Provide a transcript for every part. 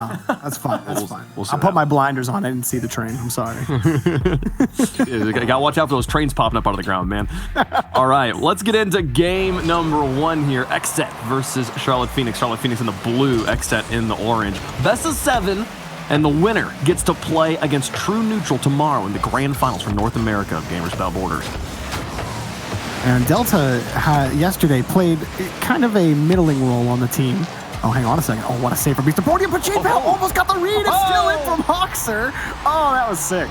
That's fine. That's fine. We'll I'll put my blinders on. I didn't see the train. I'm sorry. You gotta watch out for those trains popping up out of the ground, man. All right, let's get into game number 1 here. XSET versus Charlotte Phoenix. Charlotte Phoenix in the blue, XSET in the orange. Best of 7, and the winner gets to play against True Neutral tomorrow in the grand finals for North America of Gamers Without Borders. And Delta yesterday played kind of a middling role on the team. Oh, hang on a second. Oh, what a save from Beast Podium, but J-Pal almost got the read. It's still in from Hoxer. Oh, that was sick.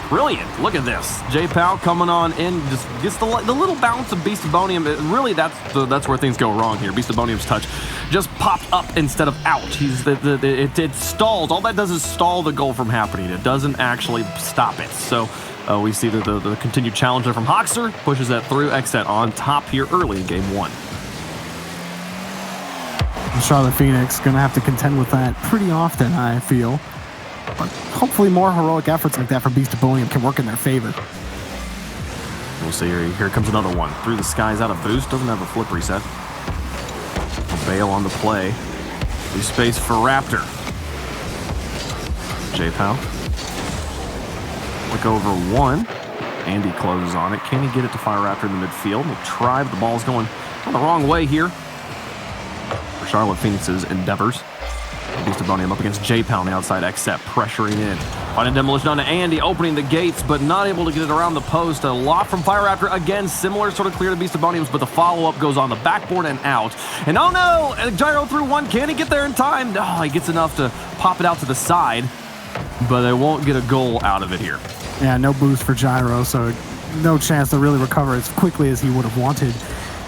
Brilliant. Look at this. J-Pal coming on in, just gets the little bounce of Beastabonium. Really, that's where things go wrong here. Beastabonium's touch just popped up instead of out. It stalls. All that does is stall the goal from happening. It doesn't actually stop it. So we see the continued challenge there from Hoxer. Pushes that through. XSET on top here early in game 1. Charlotte Phoenix going to have to contend with that pretty often, I feel. But hopefully more heroic efforts like that from Beastabonium can work in their favor. We'll see here. Here comes another one. Through the skies out of boost. Doesn't have a flip reset. Bail on the play. Leave space for Raptor. J-Pal. Look over 1. Andy closes on it. Can he get it to Fire Raptor in the midfield? We'll try, but the ball's going the wrong way here. For Charlotte Phoenix's endeavors. Beastabonium up against J-Pal on the outside. XSET pressuring in. Finding demolition onto Andy, opening the gates, but not able to get it around the post. A lot from Fire Raptor. Again, similar sort of clear to Beastabonium's, but the follow-up goes on the backboard and out. And oh no! Gyro through 1. Can he get there in time? Oh, he gets enough to pop it out to the side, but they won't get a goal out of it here. Yeah, no boost for Gyro, so no chance to really recover as quickly as he would have wanted.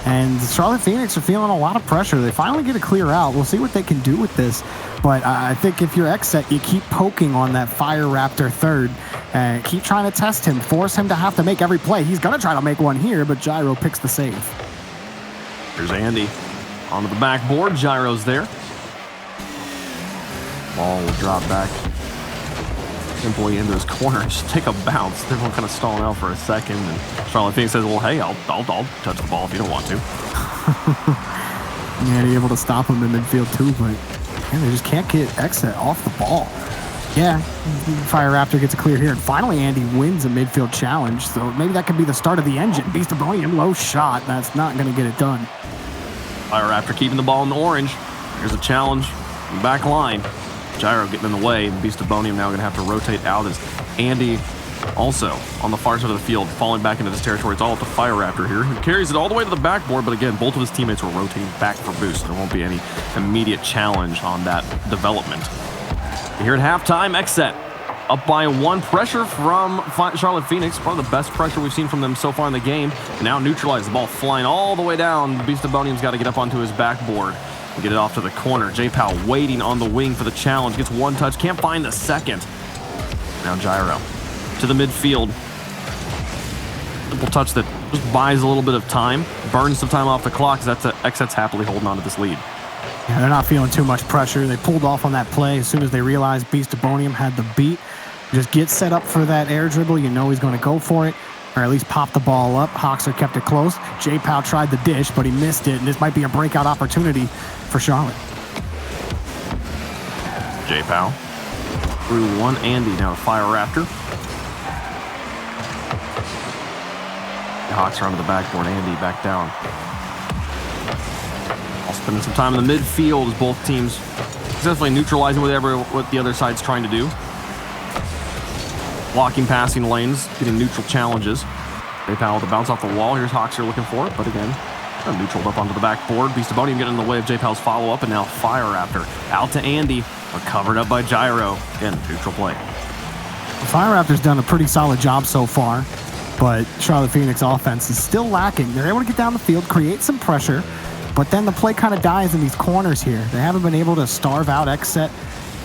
And Charlotte Phoenix are feeling a lot of pressure. They finally get a clear out. We'll see what they can do with this. But I think if you're XSET, you keep poking on that Fire Raptor third and keep trying to test him, force him to have to make every play. He's going to try to make one here, but Gyro picks the save. Here's Andy onto the backboard. Gyro's there. Ball will drop back simply into his corner. Just take a bounce. Everyone kind of stalling out for a second. And Charlotte Phoenix says, well, hey, I'll touch the ball if you don't want to. Yeah, they're able to stop him in midfield too, but man, they just can't get XSET off the ball. Yeah, Fire Raptor gets a clear here, and finally Andy wins a midfield challenge, so maybe that could be the start of the engine. Beastabonium, low shot. That's not going to get it done. Fire Raptor keeping the ball in the orange. Here's a challenge from the back line. Gyro getting in the way, and Beastabonium now going to have to rotate out as Andy also on the far side of the field, falling back into this territory. It's all up to Fire Raptor here, who carries it all the way to the backboard, but again, both of his teammates were rotating back for boost. There won't be any immediate challenge on that development. Here at halftime, XSET up by 1. Pressure from Charlotte Phoenix, probably the best pressure we've seen from them so far in the game. And now neutralized, the ball flying all the way down. Beastabonium's got to get up onto his backboard and get it off to the corner. J-Pal waiting on the wing for the challenge. Gets 1 touch, can't find the second. Now Gyro to the midfield. Simple touch that just buys a little bit of time, burns some time off the clock, because that's XSET's happily holding on to this lead. Yeah, they're not feeling too much pressure. They pulled off on that play as soon as they realized Beastabonium had the beat. Just get set up for that air dribble. You know he's going to go for it, or at least pop the ball up. Hoxer kept it close. J-Pal tried the dish, but he missed it, and this might be a breakout opportunity for Charlotte. J-Pal through 1. Andy now to Fire Raptor. Hoxer onto the backboard. Andy back down. All spending some time in the midfield as both teams successfully neutralizing what the other side's trying to do. Blocking passing lanes, getting neutral challenges. J-Pal with a bounce off the wall. Here's Hoxer looking for it, but again, neutraled up onto the backboard. Beastabonium getting in the way of J-Pal's follow-up, and now Fire Raptor out to Andy, but covered up by Gyro. Again, neutral play. Fire Raptor's done a pretty solid job so far, but Charlotte Phoenix offense is still lacking. They're able to get down the field, create some pressure, but then the play kind of dies in these corners here. They haven't been able to starve out XSET.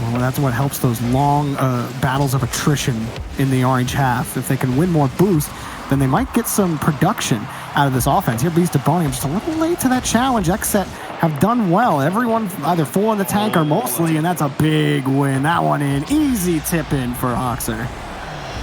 Well, that's what helps those long battles of attrition in the orange half. If they can win more boost, then they might get some production out of this offense. Here, Beastabonium just a little late to that challenge. XSET have done well. Everyone either full in the tank or mostly, and that's a big win. That one in. Easy tip in for Hoxer.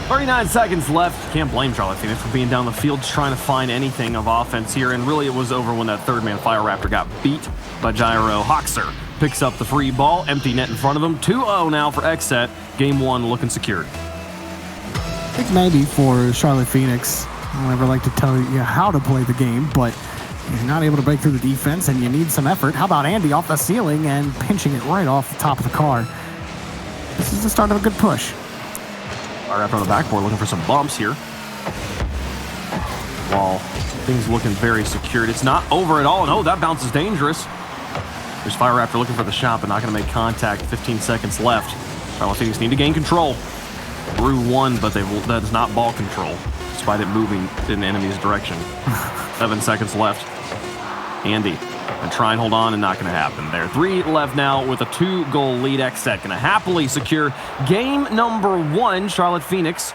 39 seconds left. Can't blame Charlotte Phoenix for being down the field trying to find anything of offense here, and really it was over when that third man Fire Raptor got beat by Gyro. Hoxer picks up the free ball. Empty net in front of him. 2-0 now for XSET. Game 1 looking secured. I think maybe for Charlotte Phoenix, I don't ever like to tell you how to play the game, but you're not able to break through the defense and you need some effort. How about Andy off the ceiling and pinching it right off the top of the car? This is the start of a good push. Fire Raptor on the backboard looking for some bumps here. While things looking very secured. It's not over at all. No, that bounce is dangerous. There's Fire Raptor looking for the shot, but not going to make contact. 15 seconds left. Charlotte Phoenix need to gain control. Through one, but that is not ball control, despite it moving in the enemy's direction. 7 seconds left. Andy, and try and hold on, and not going to happen there. 3 left now with a 2-goal lead. XSET going to happily secure game number 1. Charlotte Phoenix,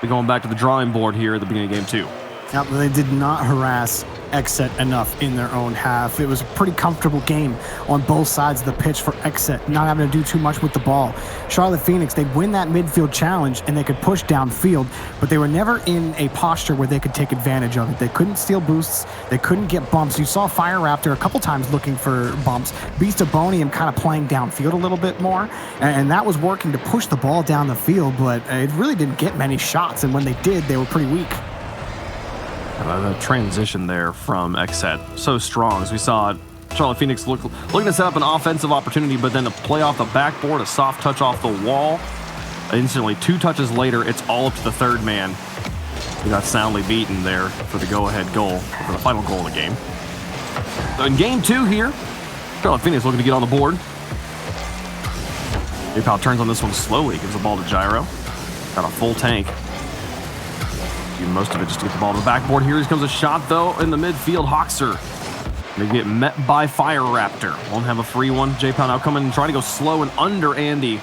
we're going back to the drawing board here at the beginning of game 2. Now, they did not harass XSET enough in their own half. It was a pretty comfortable game on both sides of the pitch for XSET, not having to do too much with the ball. Charlotte Phoenix, they'd win that midfield challenge and they could push downfield, but they were never in a posture where they could take advantage of it. They couldn't steal boosts. They couldn't get bumps. You saw Fire Raptor a couple times looking for bumps. Beast of Bonium kind of playing downfield a little bit more, and that was working to push the ball down the field, but it really didn't get many shots, and when they did, they were pretty weak. The transition there from XSET, so strong. As we saw Charlotte Phoenix looking to set up an offensive opportunity, but then to play off the backboard, a soft touch off the wall. Instantly, 2 touches later, it's all up to the third man. He got soundly beaten there for the go-ahead goal, for the final goal of the game. So in game 2 here, Charlotte Phoenix looking to get on the board. J-Pal turns on this one slowly, gives the ball to Gyro. Got a full tank. Most of it just to get the ball to the backboard. Here comes a shot, though, in the midfield. Hoxer. They get met by Fire Raptor. Won't have a free one. J-Pow now coming and trying to go slow and under Andy.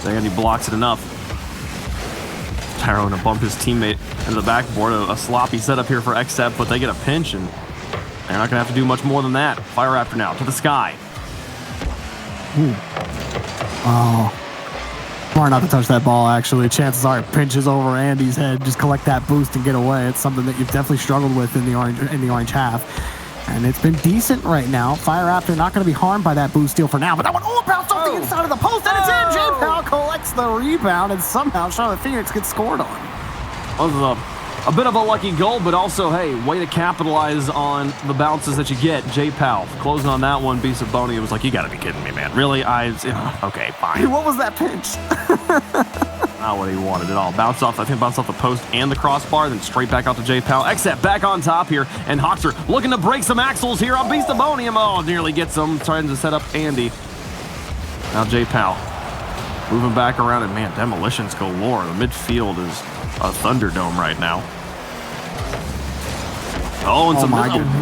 Andy blocks it enough. Tyro going to bump his teammate into the backboard. A sloppy setup here for XSET, but they get a pinch, and they're not going to have to do much more than that. Fire Raptor now to the sky. Ooh. Oh. Smart not to touch that ball, actually. Chances are it pinches over Andy's head. Just collect that boost and get away. It's something that you've definitely struggled with in the orange half. And it's been decent right now. Fire Raptor not going to be harmed by that boost steal for now. But that one, bounced off the inside of the post, and it's in. J-Pal collects the rebound, and somehow Charlotte Phoenix gets scored on. That was a bit of a lucky goal, but also, hey, way to capitalize on the bounces that you get. J-Pal closing on that one. Beast of Boney was like, you got to be kidding me, man. Really? Okay, fine. What was that pinch? Not what he wanted at all. Bounced off the post and the crossbar, then straight back out to J-Pal. XSET back on top here, and Hoxer looking to break some axles here on Beast of Bonium. Oh, nearly gets him, trying to set up Andy. Now J-Pal moving back around, and man, demolitions galore. The midfield is a Thunderdome right now. Oh, and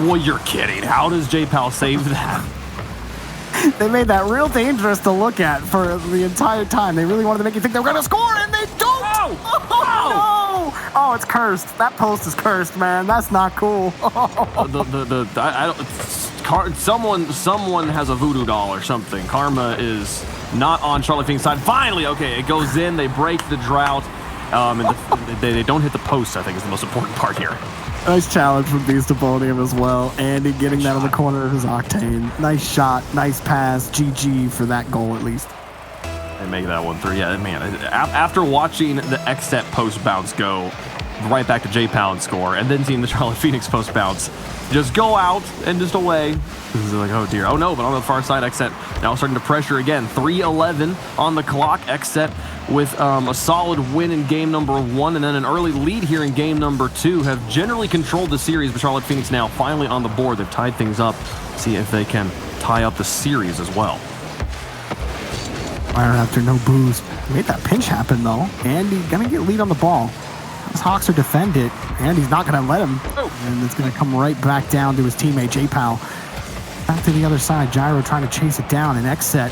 oh, you're kidding. How does J-Pal save that? They made that real dangerous to look at for the entire time. They really wanted to make you think they were going to score, and they don't! Oh, no! Oh, it's cursed. That post is cursed, man. That's not cool. Someone has a voodoo doll or something. Karma is not on Charlotte Phoenix side. Finally, okay, it goes in. They break the drought. And they don't hit the post, I think, is the most important part here. Nice challenge from Beast of Bonium as well. Andy getting that on the corner of his Octane. Nice shot, nice pass. GG for that goal, at least. They make that one through. Yeah, man, after watching the XSET post bounce go right back to J-Pal and score, and then seeing the Charlotte Phoenix post bounce just go out and just away. This is like, oh dear. Oh no, but on the far side, XSET now starting to pressure again. 3:11 on the clock. XSET with a solid win in game number 1 and then an early lead here in game number 2 have generally controlled the series, but Charlotte Phoenix now finally on the board. They've tied things up. See if they can tie up the series as well. Fire after no boost. Made that pinch happen though. Andy gonna get lead on the ball. As Hoxer defend it, Andy's not gonna let him. And it's gonna come right back down to his teammate J-Pal. Back to the other side, Gyro trying to chase it down, and XSET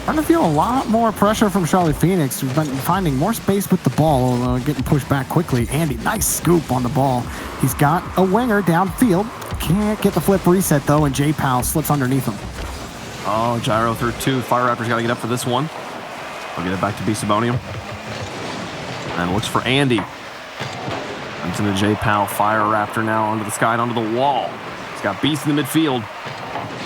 starting to feel a lot more pressure from Charlotte Phoenix, who's been finding more space with the ball, getting pushed back quickly. Andy, nice scoop on the ball. He's got a winger downfield. Can't get the flip reset though, and J-Pal slips underneath him. Oh, Gyro through 2. Fire Raptor's got to get up for this one. I'll get it back to Beast of Bonium. And looks for Andy. Into the J-Pal. Fire Raptor now onto the sky and onto the wall. He's got Beast in the midfield.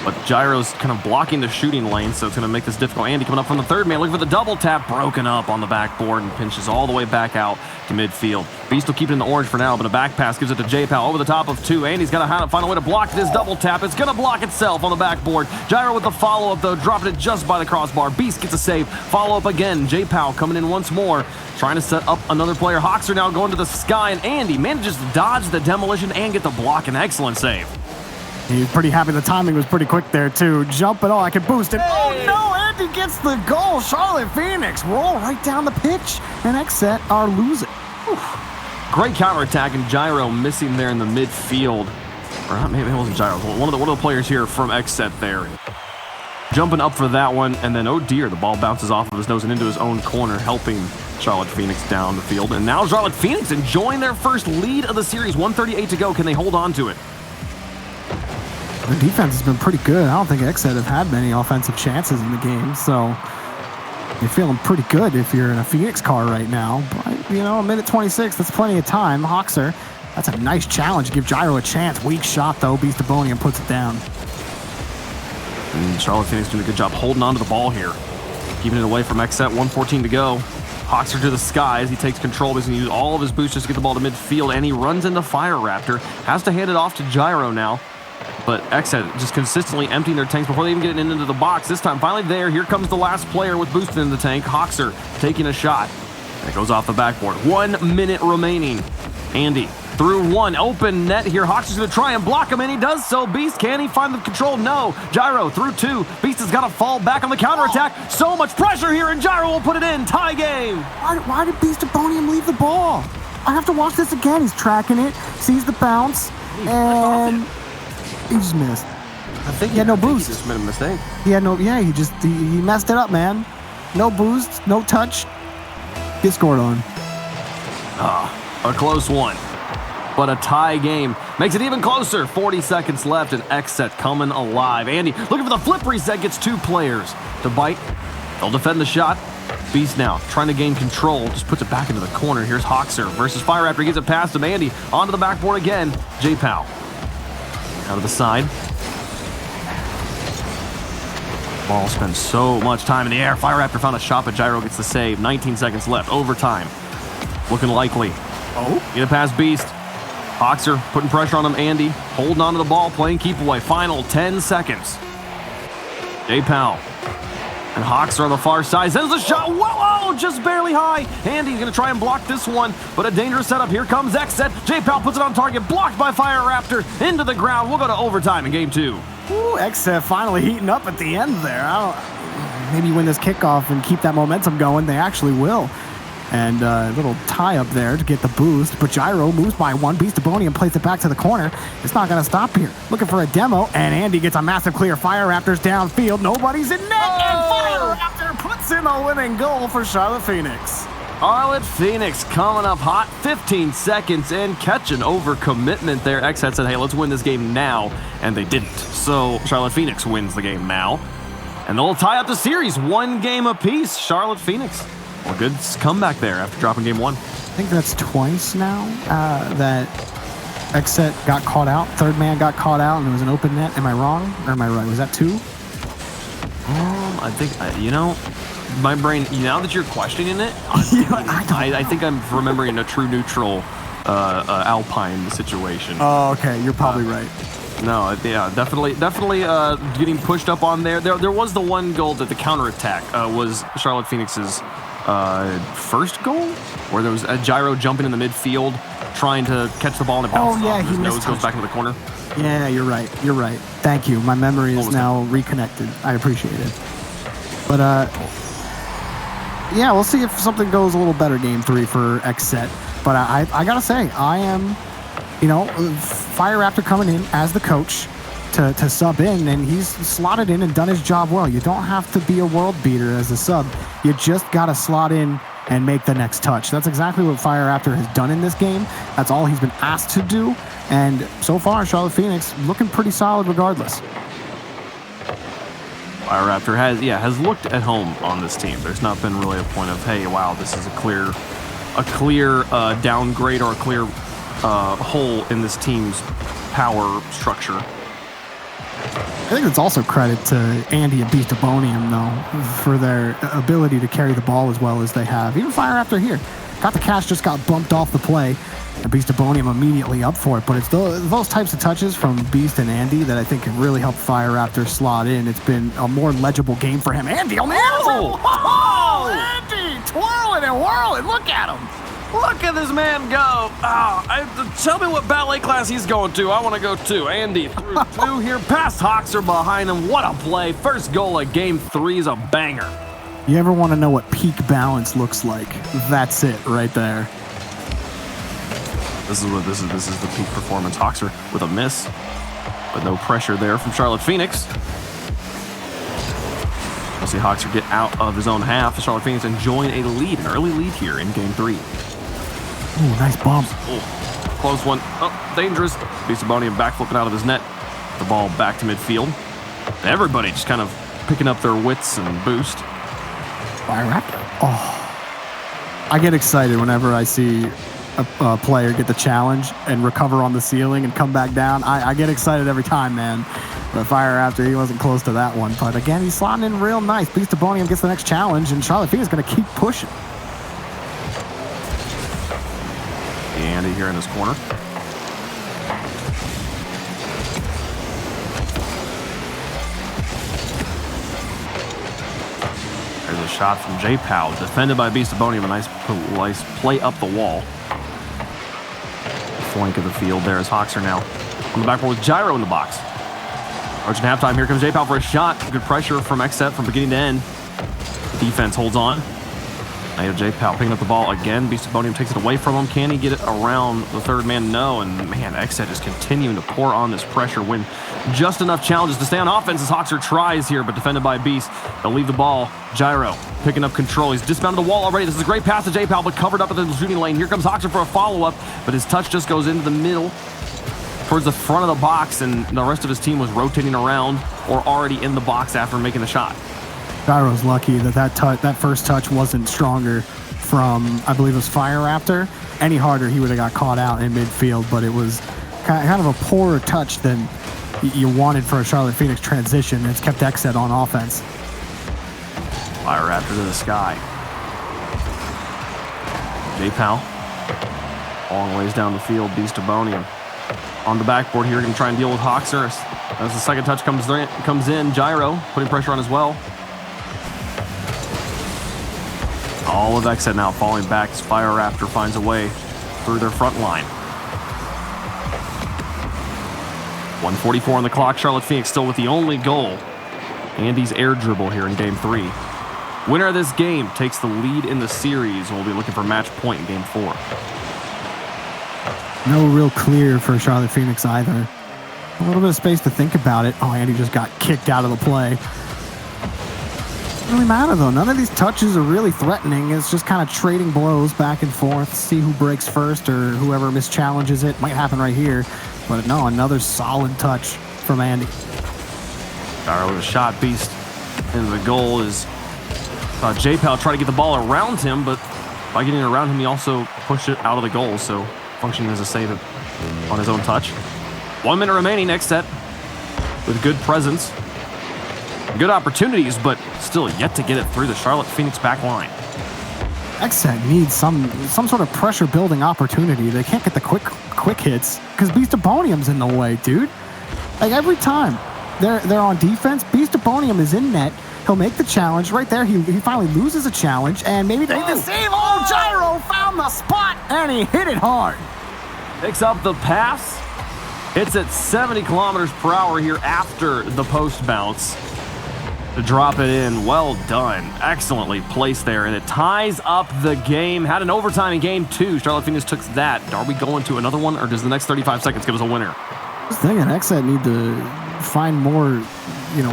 But Gyro's kind of blocking the shooting lane, so it's going to make this difficult. Andy coming up from the third man, looking for the double tap, broken up on the backboard and pinches all the way back out to midfield. Beast will keep it in the orange for now, but a back pass gives it to J-Pal over the top of 2. Andy's got to find a way to block this double tap. It's going to block itself on the backboard. Gyro with the follow-up, though, dropping it just by the crossbar. Beast gets a save. Follow-up again. J-Pal coming in once more, trying to set up another player. Hawks are now going to the sky, and Andy manages to dodge the demolition and get the block. An excellent save. He's pretty happy. The timing was pretty quick there, too. Jump it all. I can boost it. Hey. Oh, no. Andy gets the goal. Charlotte Phoenix roll right down the pitch, and XSET are losing. Great counterattack, and Gyro missing there in the midfield. Or maybe it wasn't Gyro. One of the players here from XSET there. Jumping up for that one, and then, oh dear, the ball bounces off of his nose and into his own corner, helping Charlotte Phoenix down the field. And now Charlotte Phoenix enjoying their first lead of the series. 1:38 to go. Can they hold on to it? Their defense has been pretty good. I don't think XSET have had many offensive chances in the game, so you're feeling pretty good if you're in a Phoenix car right now. But, you know, a minute 26, that's plenty of time. Hawkser, that's a nice challenge. Give Gyro a chance. Weak shot, though. Beast Ebonium puts it down. And Charlotte Phoenix doing a good job holding on to the ball here. Keeping it away from XSET. 1:14 to go. Hawkser to the sky as he takes control. He's going to use all of his boosts just to get the ball to midfield, and he runs into Fire Raptor. Has to hand it off to Gyro now. But XSET just consistently emptying their tanks before they even get it into the box. This time, finally there. Here comes the last player with boosted in the tank. Hawkser taking a shot. And it goes off the backboard. 1 minute remaining. Andy through one. Open net here. Hawkser's going to try and block him, and he does so. Beast, can he find the control? No. Gyro through 2. Beast has got to fall back on the counterattack. So much pressure here, and Gyro will put it in. Tie game. Why did Beast Ebonium leave the ball? I have to watch this again. He's tracking it, sees the bounce, and he just missed. I think he had no boost. He just made a mistake. He messed it up, man. No boost, no touch. Get scored on. A close one. But a tie game makes it even closer. 40 seconds left, and XSET coming alive. Andy looking for the flip reset, gets 2 players to bite. They'll defend the shot. Beast now trying to gain control, just puts it back into the corner. Here's Hawkser versus Fire Raptor. He gets it past him. Andy onto the backboard again. J-Pal out of the side. Ball spends so much time in the air. Fire Raptor found a shot, but Gyro gets the save. 19 seconds left. Overtime. Looking likely. Get it past Beast. Hawkser putting pressure on him. Andy holding on to the ball, playing keep away. Final 10 seconds. J-Pal and Hawkser on the far side. Sends the shot. Whoa, just barely high. Andy's going to try and block this one, but a dangerous setup. Here comes XSET. J-Pal puts it on target. Blocked by Fire Raptor. Into the ground. We'll go to overtime in game 2. Ooh, XSET finally heating up at the end there. Maybe win this kickoff and keep that momentum going. They actually will. And a little tie up there to get the boost. But Gyro moves by 1. Beast Ebonium plays it back to the corner. It's not going to stop here. Looking for a demo. And Andy gets a massive clear. Fire Raptors downfield. Nobody's in net. And Fire Raptor puts in a winning goal for Charlotte Phoenix. Charlotte Phoenix coming up hot. 15 seconds in. Catching overcommitment there. XSET said, hey, let's win this game now. And they didn't. So Charlotte Phoenix wins the game now. And they'll tie up the series. 1 game apiece. Charlotte Phoenix. Well, good comeback there after dropping game 1. I think that's twice now that XSET got caught out. Third man got caught out, and it was an open net. Am I wrong? Or am I right? Was that 2? I think, my brain, now that you're questioning it, I think I'm remembering a true neutral Alpine situation. Oh, okay. You're probably right. No, yeah, definitely getting pushed up on there. There was the one goal that the counterattack was Charlotte Phoenix's first goal, where there was a Gyro jumping in the midfield, trying to catch the ball and it bounces off. His nose goes back into the corner. Yeah, you're right. You're right. Thank you. My memory is now reconnected. I appreciate it. But yeah, we'll see if something goes a little better game 3 for XSET. But I gotta say, I am, Fire Raptor coming in as the coach to sub in, and he's slotted in and done his job well. You don't have to be a world beater as a sub. You just got to slot in and make the next touch. That's exactly what Fire Raptor has done in this game. That's all he's been asked to do. And so far, Charlotte Phoenix looking pretty solid regardless. Fire Raptor has looked at home on this team. There's not been really a point of, hey, wow, this is a clear downgrade or a clear hole in this team's power structure. I think it's also credit to Andy and Beast of Bonium, though, for their ability to carry the ball as well as they have. Even Fire Raptor here. Got the catch, just got bumped off the play. And Beast of Bonium immediately up for it. But it's those types of touches from Beast and Andy that I think can really help Fire Raptor slot in. It's been a more legible game for him. Andy on the Oh! oh, Andy twirling and whirling. Look at him. Look at this man go. Tell me what ballet class he's going to. I want to go too. Andy through two here. Past Hoxer behind him. What a play. First goal of game 3 is a banger. You ever want to know what peak balance looks like? That's it right there. This is the peak performance. Hoxer with a miss, but no pressure there from Charlotte Phoenix. We'll see Hoxer get out of his own half. Charlotte Phoenix enjoying an early lead here in game 3. Ooh, nice bump. Oh, close one. Oh, dangerous. Beast of Bonium back flipping out of his net. The ball back to midfield. Everybody just kind of picking up their wits and boost. Fire Raptor. Oh, I get excited whenever I see a player get the challenge and recover on the ceiling and come back down. I get excited every time, man. But Fire Raptor, he wasn't close to that one. But again, he's slotting in real nice. Beast of Bonium gets the next challenge, and Charlotte Phoenix is going to keep pushing. Andy here in this corner. There's a shot from J Powell, defended by Beast of Bonium. A nice play up the wall. Flank of the field there is Hoxer now on the backboard with Gyro in the box. Approaching halftime, here comes J Powell for a shot. Good pressure from XSET from beginning to end. Defense holds on. Now you have J Powell picking up the ball again. Beast of Bonium takes it away from him. Can he get it around the third man? No. And man, XSET is continuing to pour on this pressure, win just enough challenges to stay on offense as Hoxer tries here, but defended by Beast. They'll leave the ball. Gyro picking up control. He's dismounted the wall already. This is a great pass to J Powell, but covered up at the shooting lane. Here comes Hoxer for a follow-up, but his touch just goes into the middle towards the front of the box, and the rest of his team was rotating around or already in the box after making the shot. Gyro's lucky that first touch wasn't stronger from, I believe it was Fire Raptor. Any harder, he would have got caught out in midfield, but it was kind of a poorer touch than you wanted for a Charlotte Phoenix transition. It's kept XSET on offense. Fire Raptor to the sky. J Powell, long ways down the field. Beast of Bonium on the backboard here, going to try and deal with Hoxer. As the second touch comes in, Gyro putting pressure on as well. All of XSET now falling back as Fire Raptor finds a way through their front line. 1:44 on the clock. Charlotte Phoenix still with the only goal. Andy's air dribble here in game 3. Winner of this game takes the lead in the series, and we'll be looking for match point in game 4. No real clear for Charlotte Phoenix either. A little bit of space to think about it. Oh, Andy just got kicked out of the play. Doesn't really matter though. None of these touches are really threatening. It's just kind of trading blows back and forth. See who breaks first or whoever mischallenges it. Might happen right here. But no, another solid touch from Andy. Gyro with a shot. Beast into the goal is J Powell trying to get the ball around him, but by getting around him, he also pushed it out of the goal. So functioning as a save on his own touch. 1 minute remaining. XSET with good presence. Good opportunities, but still yet to get it through the Charlotte Phoenix back line. XSET needs some sort of pressure building opportunity. They can't get the quick hits because Beast of Bonium's in the way, dude. Like every time they're on defense, Beast of Bonium is in net. He'll make the challenge right there. He finally loses a challenge and maybe they the save. Oh, Gyro found the spot and he hit it hard. Picks up the pass. Hits at 70 kilometers per hour here after the post bounce. To drop it in. Well done. Excellently placed there, and it ties up the game. Had an overtime in game 2. Charlotte Phoenix took that. Are we going to another one, or does the next 35 seconds give us a winner? I was thinking XSET need to find more,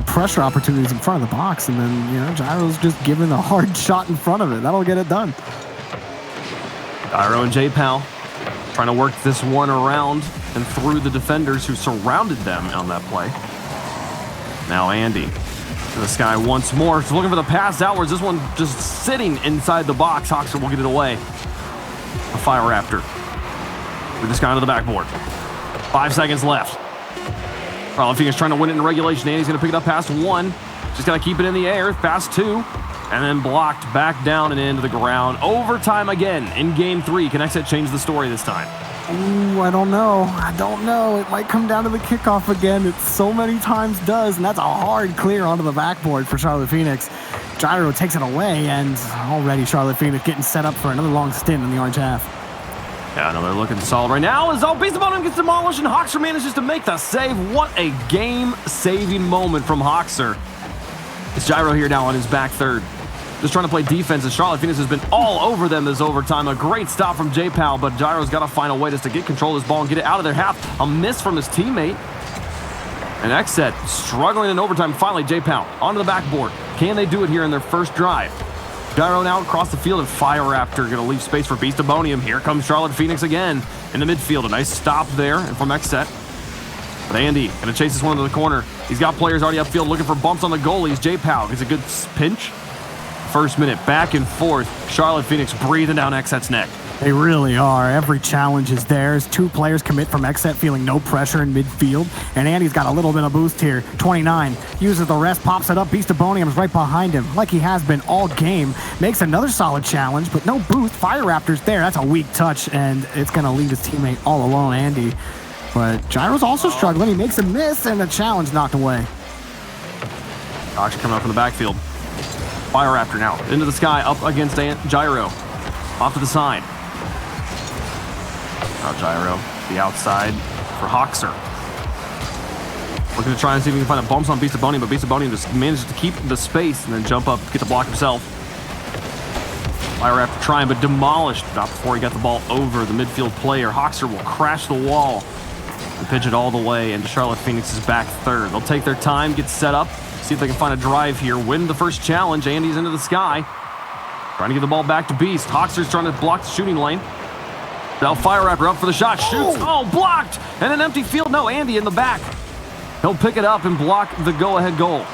pressure opportunities in front of the box, and then, Gyro's just giving a hard shot in front of it. That'll get it done. Gyro and J Powell trying to work this one around and through the defenders who surrounded them on that play. Now Andy to the sky once more. He's looking for the pass outwards. This one just sitting inside the box. Hoxer will get it away. A Fire Raptor with this guy to the backboard. 5 seconds left. Phoenix trying to win it in regulation. Andy's going to pick it up past 1. Just got to keep it in the air. Past 2. And then blocked back down and into the ground. Overtime again in game 3. Can XSET change the story this time? Ooh, I don't know. It might come down to the kickoff again. It so many times does, and that's a hard clear onto the backboard for Charlotte Phoenix. Gyro takes it away, and already Charlotte Phoenix getting set up for another long stint in the orange half. Yeah, no, they're looking solid right now as Beast Abonium gets demolished and Hoxer manages to make the save. What a game-saving moment from Hoxer. It's Gyro here now on his back third. Just trying to play defense, and Charlotte Phoenix has been all over them this overtime. A great stop from J-Pal, but Gyro's got to find a way just to get control of this ball and get it out of their half. A miss from his teammate. And XSET struggling in overtime. Finally, J-Pal onto the backboard. Can they do it here in their first drive? Gyro now across the field, and Fire Raptor going to leave space for Beast Abonium. Here comes Charlotte Phoenix again in the midfield. A nice stop there from XSET. But Andy going to chase this one into the corner. He's got players already upfield looking for bumps on the goalies. J-Pal gets a good pinch. First minute, back and forth. Charlotte Phoenix breathing down XSET's neck. They really are. Every challenge is theirs. 2 players commit from XSET, feeling no pressure in midfield. And Andy's got a little bit of boost here. 29. Uses the rest, pops it up. Beast Abonium's right behind him, like he has been all game. Makes another solid challenge, but no boost. Fire Raptor's there. That's a weak touch, and it's going to leave his teammate all alone, Andy. But Gyro's also struggling. He makes a miss, and the challenge knocked away. Gosh, coming up from the backfield. Fire Raptor now into the sky, up against Gyro. Off to the side. Now Gyro, the outside for Hoxer. Looking to try and see if he can find a bumps on Beast Abonium, but Beast Abonium just manages to keep the space and then jump up, get the block himself. Fire Raptor trying, but demolished about before he got the ball over the midfield player. Hoxer will crash the wall and pitch it all the way into Charlotte Phoenix's back third. They'll take their time, get set up, see if they can find a drive here, win the first challenge. Andy's into the sky, trying to get the ball back to Beast. Hoxer's trying to block the shooting lane. Now Fire Raptor up for the shot, shoots, blocked, and an empty field. No, Andy in the back. He'll pick it up and block the go-ahead goal.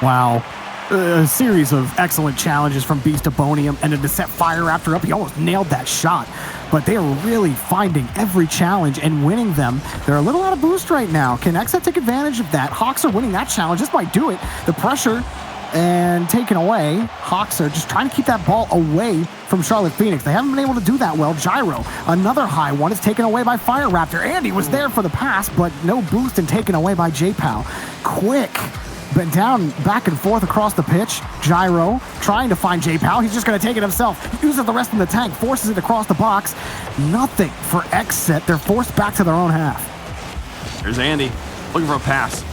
Wow. A series of excellent challenges from Beast Abonium, and to set Fire Raptor up, he almost nailed that shot. But they are really finding every challenge and winning them. They're a little out of boost right now. Can XSET take advantage of that? Hoxer winning that challenge. This might do it. The pressure and taken away. Hoxer just trying to keep that ball away from Charlotte Phoenix. They haven't been able to do that well. Gyro, another high one, is taken away by Fire Raptor. Andy was there for the pass, but no boost and taken away by J-Pal. Quick. But down, back and forth across the pitch. Gyro trying to find J-Pal. He's just going to take it himself. Uses the rest in the tank, forces it across the box. Nothing for XSET. They're forced back to their own half. Here's Andy looking for a pass.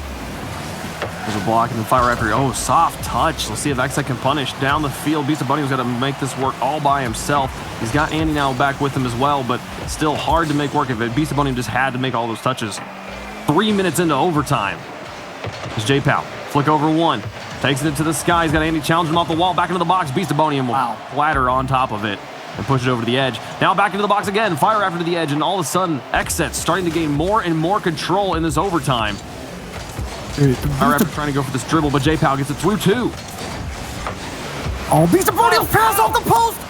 There's a block and then Fire Raptor. Soft touch. Let's see if XSET can punish down the field. Beast Abonion's got to make this work all by himself. He's got Andy now back with him as well, but still hard to make work of it. Beast Abonium just had to make all those touches. 3 minutes into overtime. There's J-Pal. Flick over one. Takes it to the sky. He's got Andy challenging him off the wall. Back into the box. Beast Abonium will flatter on top of it and push it over to the edge. Now back into the box again. Fire Raptor to the edge, and all of a sudden, XSET starting to gain more and more control in this overtime. Fire Raptor trying to go for this dribble, but J-Pal gets it through too. Beast Abonium's pass off the post.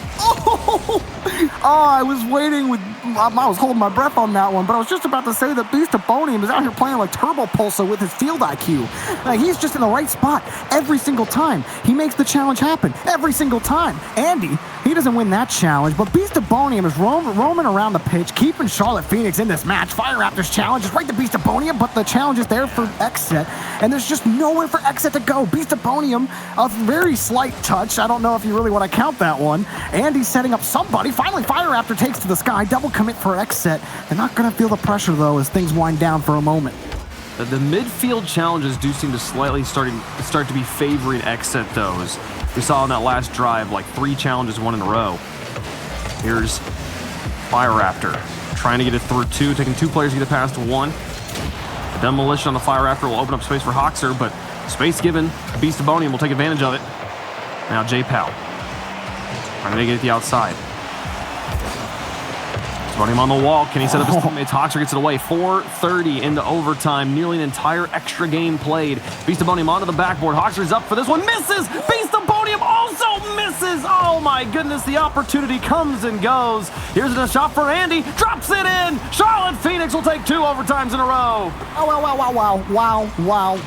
I was waiting with, I was holding my breath on that one, but I was just about to say that Beast Abonium is out here playing like Turbo Pulsar with his field IQ. Like, he's just in the right spot every single time. He makes the challenge happen every single time. Andy, he doesn't win that challenge, but Beast Abonium is roaming around the pitch, keeping Charlotte Phoenix in this match. Fire Raptor's challenge is right to Beast Abonium, but the challenge is there for XSET, and there's just nowhere for XSET to go. Beast Abonium, a very slight touch. I don't know if you really want to count that one. Andy's setting up somebody. Finally, Fire Raptor takes to the sky. Double commit for XSET. They're not going to feel the pressure, though, as things wind down for a moment. The midfield challenges do seem to slightly start to be favoring XSET, though. As we saw on that last drive, like 3 challenges, 1 in a row. Here's Fire Raptor trying to get it through 2, taking 2 players to get it past 1. The demolition on the Fire Raptor will open up space for Hoxer, but space given, Beast Abonium will take advantage of it. Now J-Pal trying to get it the outside. Abonium on the wall. Can he set up his teammates? Hoxer gets it away. 4:30 into overtime. Nearly an entire extra game played. Beast Abonium onto the backboard. Hoxer's up for this one. Misses! Beast Abonium also misses! misses. Oh my goodness, the opportunity comes and goes. Here's a shot for Andy, drops it in. Charlotte Phoenix will take 2 overtimes in a row. Oh,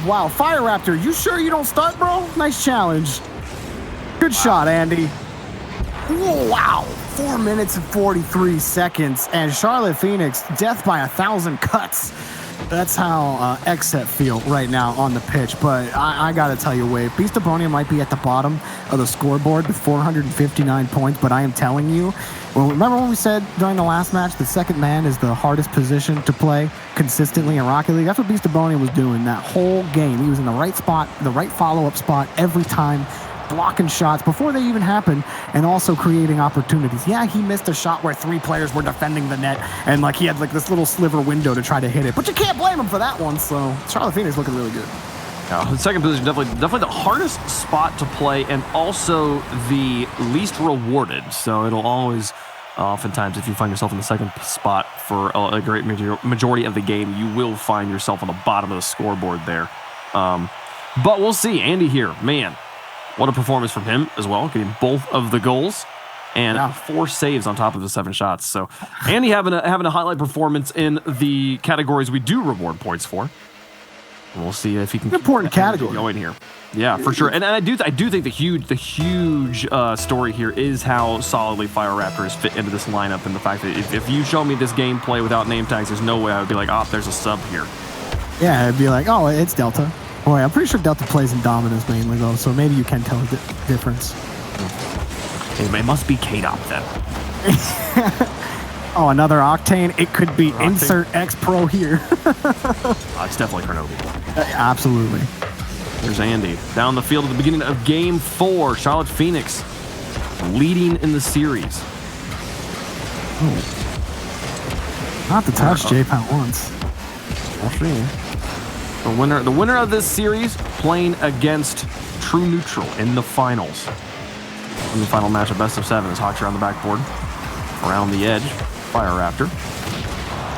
wow. Fire Raptor, you sure you don't start, bro? Nice challenge. Good shot, Andy. Whoa, wow. 4 minutes and 43 seconds, and Charlotte Phoenix, death by 1,000 cuts. That's how XSET feel right now on the pitch. But I got to tell you, Wade, Beast of Bonia might be at the bottom of the scoreboard with 459 points, but I am telling you, well, remember when we said during the last match, the second man is the hardest position to play consistently in Rocket League? That's what Beast of Bonia was doing that whole game. He was in the right spot, the right follow-up spot every time, blocking shots before they even happened, and also creating opportunities. Yeah, he missed a shot where 3 players were defending the net, and like he had like this little sliver window to try to hit it, but you can't blame him for that one. So Charlotte Phoenix looking really good. The second position, definitely the hardest spot to play, and also the least rewarded. So it'll always, oftentimes, if you find yourself in the second spot for a great majority of the game, you will find yourself on the bottom of the scoreboard there. But we'll see. Andy here, man. What a performance from him as well, getting both of the goals and 4 saves on top of the 7 shots. So Andy having a highlight performance in the categories we do reward points for. And we'll see if he can important category going here. Yeah, for sure. And I do think the huge story here is how solidly Fire Raptors fit into this lineup, and the fact that if you show me this gameplay without name tags, there's no way I would be like, oh, there's a sub here. Yeah, it'd be like, oh, it's Delta. Boy, I'm pretty sure Delta plays in Dominus mainly, though, so maybe you can tell the difference. It must be K-Dop then. Oh, another Octane. It could be Octane. Insert X Pro here. It's definitely Carnobi. Absolutely. There's Andy. Down the field at the beginning of Game 4. Charlotte Phoenix leading in the series. Not to touch J-Pow once. We'll see. The winner of this series playing against True Neutral in the finals. In the final match of best of 7 is Hawkshaw on the backboard. Around the edge, Fire Raptor.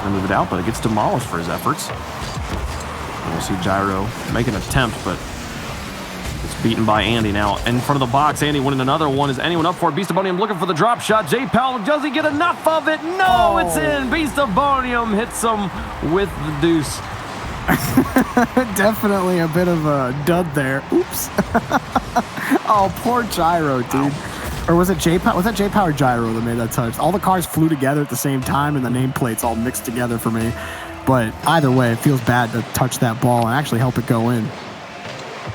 Gonna move it out, but it gets demolished for his efforts. And we'll see Gyro make an attempt, but it's beaten by Andy now. In front of the box, Andy winning another one. Is anyone up for it? Beast of Bonium looking for the drop shot. J Powell, does he get enough of it? No, it's in. Beast of Bonium hits him with the deuce. Definitely a bit of a dud there. Oops. Oh, poor Gyro, dude. Ow. Or was it J-Power? Was that J-Power or Gyro that made that touch? All the cars flew together at the same time, and the nameplates all mixed together for me. But either way, it feels bad to touch that ball and actually help it go in.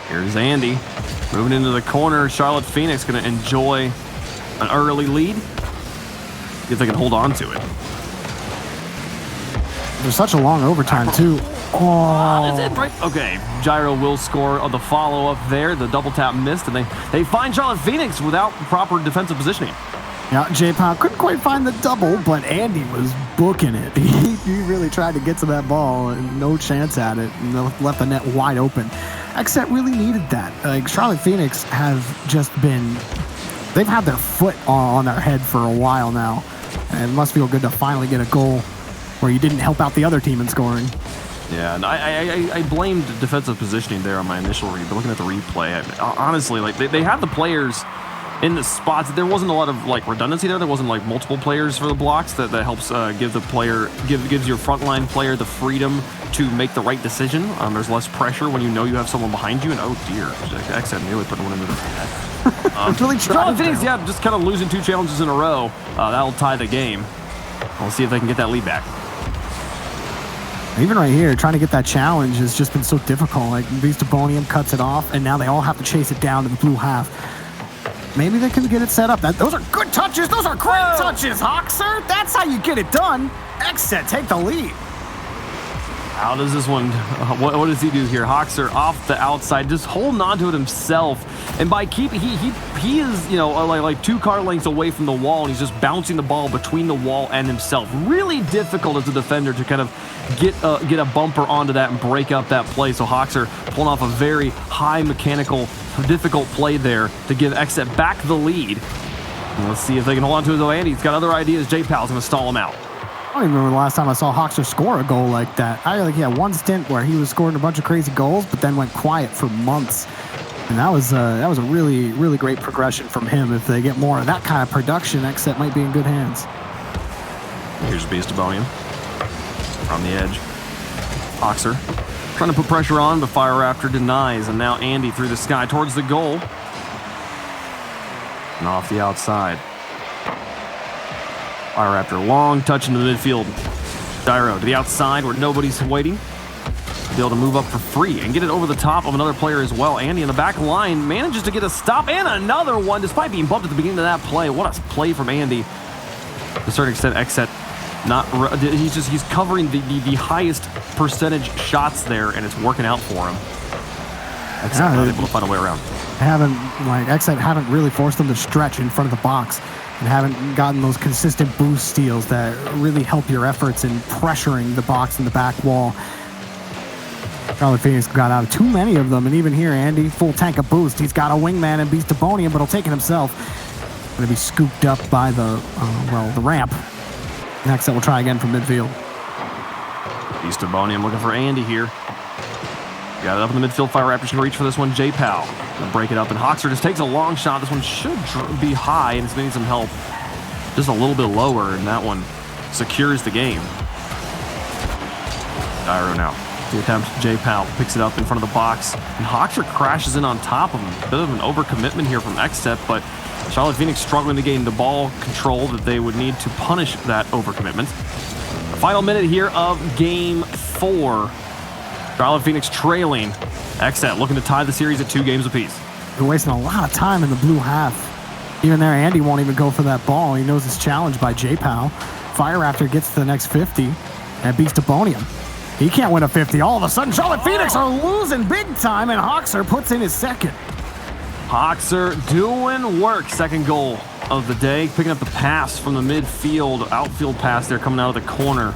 Here's Andy moving into the corner. Charlotte Phoenix going to enjoy an early lead. See if they can hold on to it. There's such a long overtime, too. Oh, that's it, right? Okay, Gyro will score on the follow-up there. The double tap missed, and they find Charlotte Phoenix without proper defensive positioning. Yeah, J-Pow couldn't quite find the double, but Andy was booking it. He really tried to get to that ball, and no chance at it, and left the net wide open. XSET really needed that. Like, Charlotte Phoenix have just been, they've had their foot on their head for a while now, and it must feel good to finally get a goal where you didn't help out the other team in scoring. Yeah, and I blamed defensive positioning there on my initial read, but looking at the replay, honestly, like they had the players in the spots. There wasn't a lot of like redundancy there. There wasn't like multiple players for the blocks. That helps give the player gives your frontline player the freedom to make the right decision. There's less pressure when you know you have someone behind you. And oh dear, XSET nearly put one into the net. Really Charlotte Phoenix, yeah, just kind of losing 2 challenges in a row. That'll tie the game. We'll see if they can get that lead back. Even right here, trying to get that challenge has just been so difficult. Like, Beast of Bonium cuts it off, and now they all have to chase it down to the blue half. Maybe they can get it set up. Those are good touches. Those are great touches, Hawkser. That's how you get it done. XSET take the lead. How does this one, what does he do here? Hawkser off the outside, just holding on to it himself. And by keeping, he is, you know, like 2 car lengths away from the wall, and he's just bouncing the ball between the wall and himself. Really difficult as a defender to kind of get a bumper onto that and break up that play. So Hawkser pulling off a very high mechanical, difficult play there to give XSET back the lead. And let's see if they can hold on to his own. He's got other ideas. J-Pal's going to stall him out. I don't even remember the last time I saw Hawkser score a goal like that. I like, yeah, one stint where he was scoring a bunch of crazy goals, but then went quiet for months. And that was a really, really great progression from him. If they get more of that kind of production, XSET might be in good hands. Here's Beast of Bonium from the edge. Hoxer trying to put pressure on, but Fire Raptor denies. And now Andy through the sky towards the goal. And off the outside. Fire Raptor, long touch into the midfield. Gyro to the outside where nobody's waiting. Be able to move up for free and get it over the top of another player as well. Andy in the back line manages to get a stop and another one despite being bumped at the beginning of that play. What a play from Andy. To a certain extent, XSET he's covering the highest percentage shots there, and it's working out for him. XSET not able to find a way around. XSET haven't really forced them to stretch in front of the box and haven't gotten those consistent boost steals that really help your efforts in pressuring the box and the back wall. Charlotte Phoenix got out of too many of them, and even here, Andy, full tank of boost. He's got a wingman and Beast of Bonium, but he'll take it himself. Going to be scooped up by the ramp. Next, we'll try again from midfield. Beast of Bonium looking for Andy here. Got it up in the midfield. Fire Raptors going to reach for this one. J-Pal going to break it up, and Hoxer just takes a long shot. This one should be high, and it's needing some help. Just a little bit lower, and that one secures the game. Gyro now. The attempt, J-Pal picks it up in front of the box, and Hoxer crashes in on top of him. A bit of an overcommitment here from XSET, but Charlotte Phoenix struggling to gain the ball control that they would need to punish that overcommitment. The final minute here of Game 4. Charlotte Phoenix trailing. XSET looking to tie the series at 2 games apiece. They're wasting a lot of time in the blue half. Even there, Andy won't even go for that ball. He knows it's challenged by J-Pal. Fire Raptor gets to the next 50, and Beast of Bonium. He can't win a 50. All of a sudden, Charlotte Phoenix are losing big time, and Hoxer puts in his second. Hoxer doing work. Second goal of the day. Picking up the pass from the midfield. Outfield pass there coming out of the corner.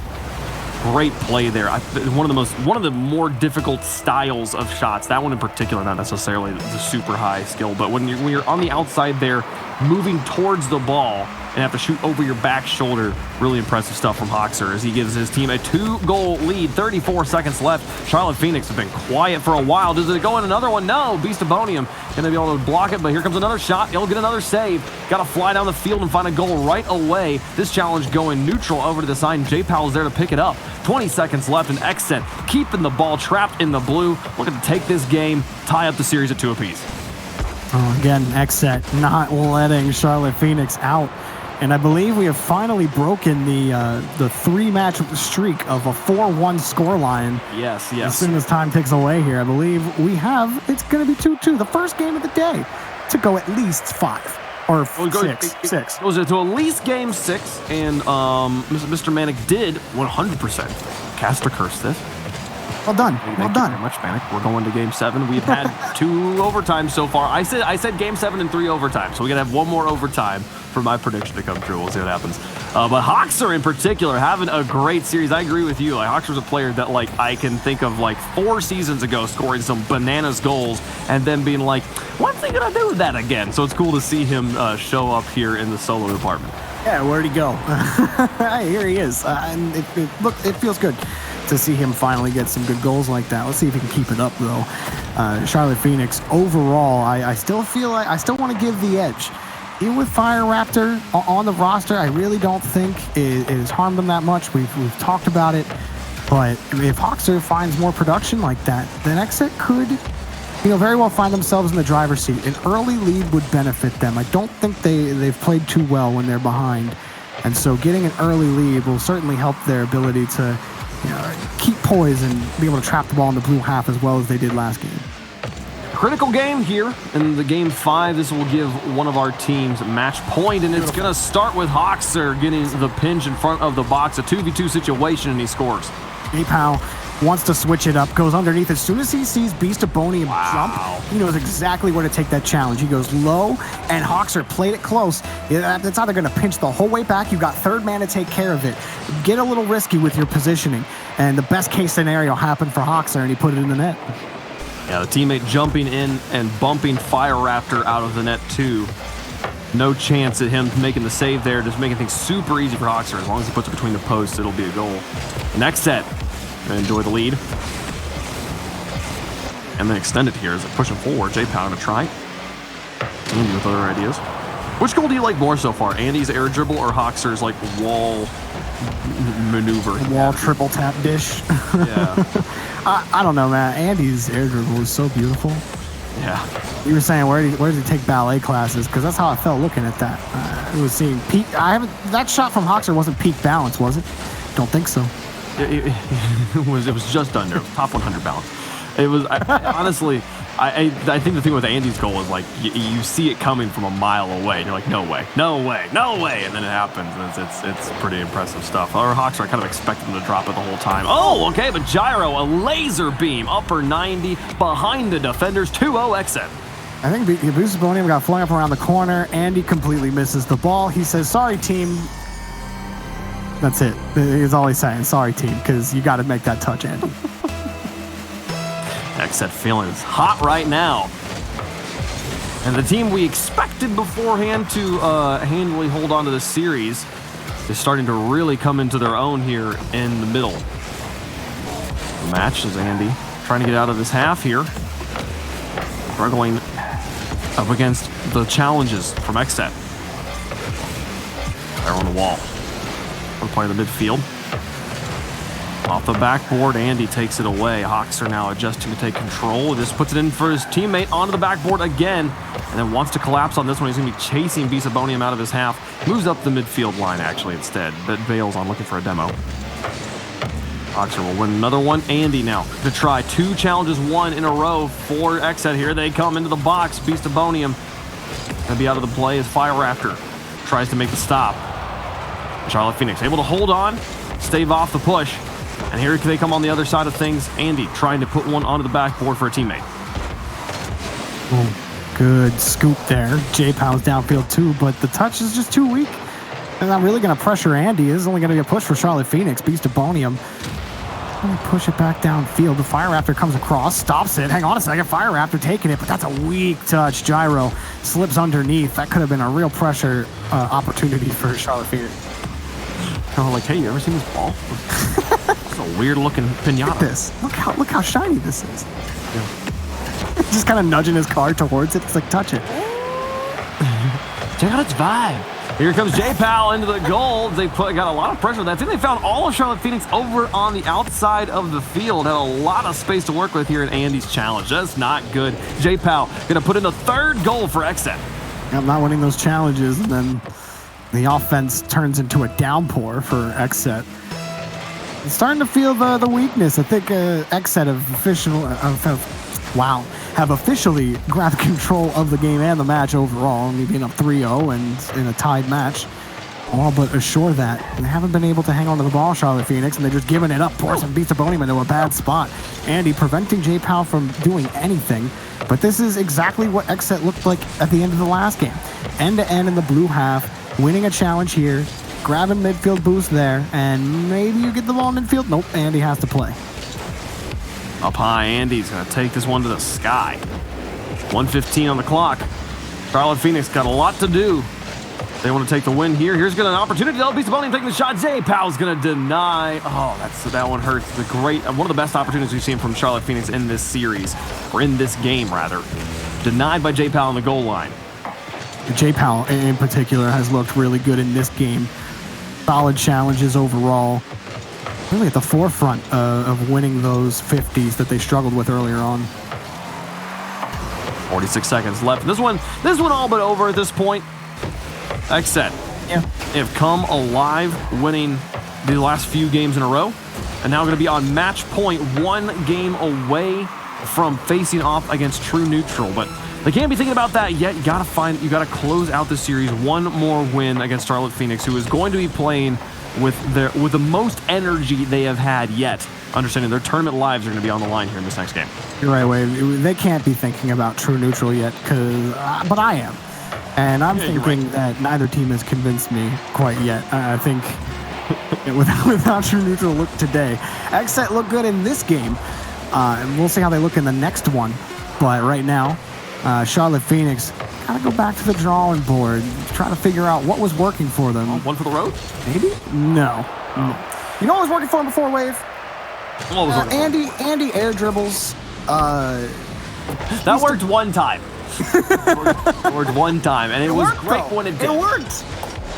Great play there. One of the more difficult styles of shots. That one in particular, not necessarily the super high skill, but when you're on the outside there, moving towards the ball and have to shoot over your back shoulder. Really impressive stuff from Hoxer as he gives his team a 2-goal lead. 34 seconds left. Charlotte Phoenix have been quiet for a while. Does it go in another one? No. Beast of Bonium going to be able to block it, but here comes another shot. He'll get another save. Got to fly down the field and find a goal right away. This challenge going neutral over to the side. J-Pal is there to pick it up. 20 seconds left, and XSET keeping the ball trapped in the blue. Looking to take this game, tie up the series at 2 apiece. Again, XSET not letting Charlotte Phoenix out. And I believe we have finally broken the 3-match streak of a 4-1 scoreline. Yes. As soon as time ticks away here, I believe it's going to be 2-2. The first game of the day to go at least 5 or 6. It was to at least game 6, and Mr. Manic did 100% cast a curse this. Well done. Thank you very much, Manic. We're going to game 7. We've had 2 overtimes so far. I said game 7 and 3 overtimes, so we got to have 1 more overtime for my prediction to come true. We'll see what happens. But Hoxer in particular having a great series. I agree with you. Hoxer's a player that I can think of 4 seasons ago scoring some bananas goals and then being like, what's he gonna do with that again? So it's cool to see him show up here in the solo department. Yeah, where'd he go? Here he is, and it feels good to see him finally get some good goals like that. Let's see if he can keep it up though. Charlotte Phoenix overall, I still feel like I still want to give the edge. Even with Fire Raptor on the roster, I really don't think it has harmed them that much. We've talked about it, but if Hoxer finds more production like that, then XSET could, very well find themselves in the driver's seat. An early lead would benefit them. I don't think they've played too well when they're behind, and so getting an early lead will certainly help their ability to keep poise and be able to trap the ball in the blue half as well as they did last game. Critical game here in the game 5. This will give one of our teams match point, and it's going to start with Hoxer getting the pinch in front of the box. A 2v2 situation, and he scores. J-Pal wants to switch it up, goes underneath. As soon as he sees Beast of Bonium jump, he knows exactly where to take that challenge. He goes low, and Hoxer played it close. It's either going to pinch the whole way back. You've got third man to take care of it. Get a little risky with your positioning, and the best case scenario happened for Hoxer, and he put it in the net. Yeah, the teammate jumping in and bumping Fire Raptor out of the net too. No chance at him making the save there, just making things super easy for Hoxer. As long as he puts it between the posts, it'll be a goal. Next set, gonna enjoy the lead. and then extend it here as they push it forward. J-Pow going to try. Andy with other ideas. Which goal do you like more so far? Andy's air dribble or Hoxer's like wall maneuver? Wall triple tap dish. Yeah. I don't know, man. Andy's air dribble was so beautiful. Yeah. You were saying where did he take ballet classes? Because that's how I felt looking at that. It was seeing peak. That shot from Hoxer wasn't peak balance, was it? Don't think so. It was just under top 100 balance. It was honestly. I think the thing with Andy's goal is like you see it coming from a mile away. And you're like, no way, no way, no way, and then it happens, and it's pretty impressive stuff. Or Hoxer, I kind of expected him to drop it the whole time. Oh, okay, but Gyro, a laser beam, upper 90 behind the defenders, 2-0 exit. I think Beast of Bonium got flung up around the corner. Andy completely misses the ball. He says, "Sorry, team." That's it. He's all he's saying. Sorry, team, because you got to make that touch, Andy. XSET feeling is hot right now. And the team we expected beforehand to handily hold on to the series is starting to really come into their own here in the middle. The match is Andy trying to get out of this half here. Struggling up against the challenges from XSET. They're on the wall. We're playing the midfield. Off the backboard, Andy takes it away. Hoxer now adjusting to take control. Just puts it in for his teammate onto the backboard again, and then wants to collapse on this one. He's going to be chasing Beast of Bonium out of his half. Moves up the midfield line, actually, instead. But bails on looking for a demo. Hoxer will win another one. Andy now to try 2 challenges, 1 in a row for XSET. Here they come into the box. Beast of Bonium going to be out of the play as Fire Raptor tries to make the stop. Charlotte Phoenix able to hold on, stave off the push. And here they come on the other side of things. Andy trying to put one onto the backboard for a teammate. Oh, good scoop there. J-Pow's downfield too, but the touch is just too weak. They're not really going to pressure Andy. This is only going to be a push for Charlotte Phoenix. Beast of Bonium. Let me push it back downfield. The Fire Raptor comes across, stops it. Hang on a second. Fire Raptor taking it, but that's a weak touch. Gyro slips underneath. That could have been a real pressure opportunity for Charlotte Phoenix. Like, hey, you ever seen this ball? It's a weird looking pinata. Look at this. Look how shiny this is. Yeah. Just kind of nudging his car towards it. It's like, touch it. Check out its vibe. Here comes J-Pow into the goal. They got a lot of pressure. I think they found all of Charlotte Phoenix over on the outside of the field. Had a lot of space to work with here in Andy's challenge. That's not good. J-Pow going to put in the 3rd goal for XSET. I'm not winning those challenges, and then the offense turns into a downpour for XSET. It's starting to feel the weakness. I think XSET have officially grabbed control of the game and the match overall, only being up 3-0 and in a tied match. All but assure that. They haven't been able to hang on to the ball, Charlotte Phoenix, and they're just giving it up, forcing Beast of Bonium into a bad spot. Andy preventing J-Pow from doing anything, but this is exactly what XSET looked like at the end of the last game. End-to-end in the blue half, winning a challenge here, grabbing midfield boost there, and maybe you get the ball in midfield. Nope, Andy has to play. Up high, Andy's going to take this one to the sky. 1:15 on the clock. Charlotte Phoenix got a lot to do. They want to take the win here. Here's an opportunity. Beast of Bonium taking the shot. J-Pow's going to deny. Oh, that one hurts. One of the best opportunities we've seen from Charlotte Phoenix in this series, or in this game, rather. Denied by J-Pow on the goal line. J-Pow in particular has looked really good in this game. Solid challenges overall. Really at the forefront of winning those 50s that they struggled with earlier on. 46 seconds left. This one all but over at this point. XSET have come alive, winning the last few games in a row, and now going to be on match point, 1 game away from facing off against True Neutral. But they can't be thinking about that yet. You got to close out the series. 1 more win against Charlotte Phoenix, who is going to be playing with the most energy they have had yet. Understanding their tournament lives are going to be on the line here in this next game. You're right, Wade. They can't be thinking about True Neutral yet, but I am. And I'm thinking that neither team has convinced me quite yet. I think without True Neutral look today, XSET looked good in this game. And we'll see how they look in the next one. But right now, Charlotte Phoenix got to go back to the drawing board, try to figure out what was working for them. One for the road? Maybe? No. You know what was working for them before, Wave? What was working for them? Andy air dribbles. That worked one time. It worked one time, and it was great when it did. It worked.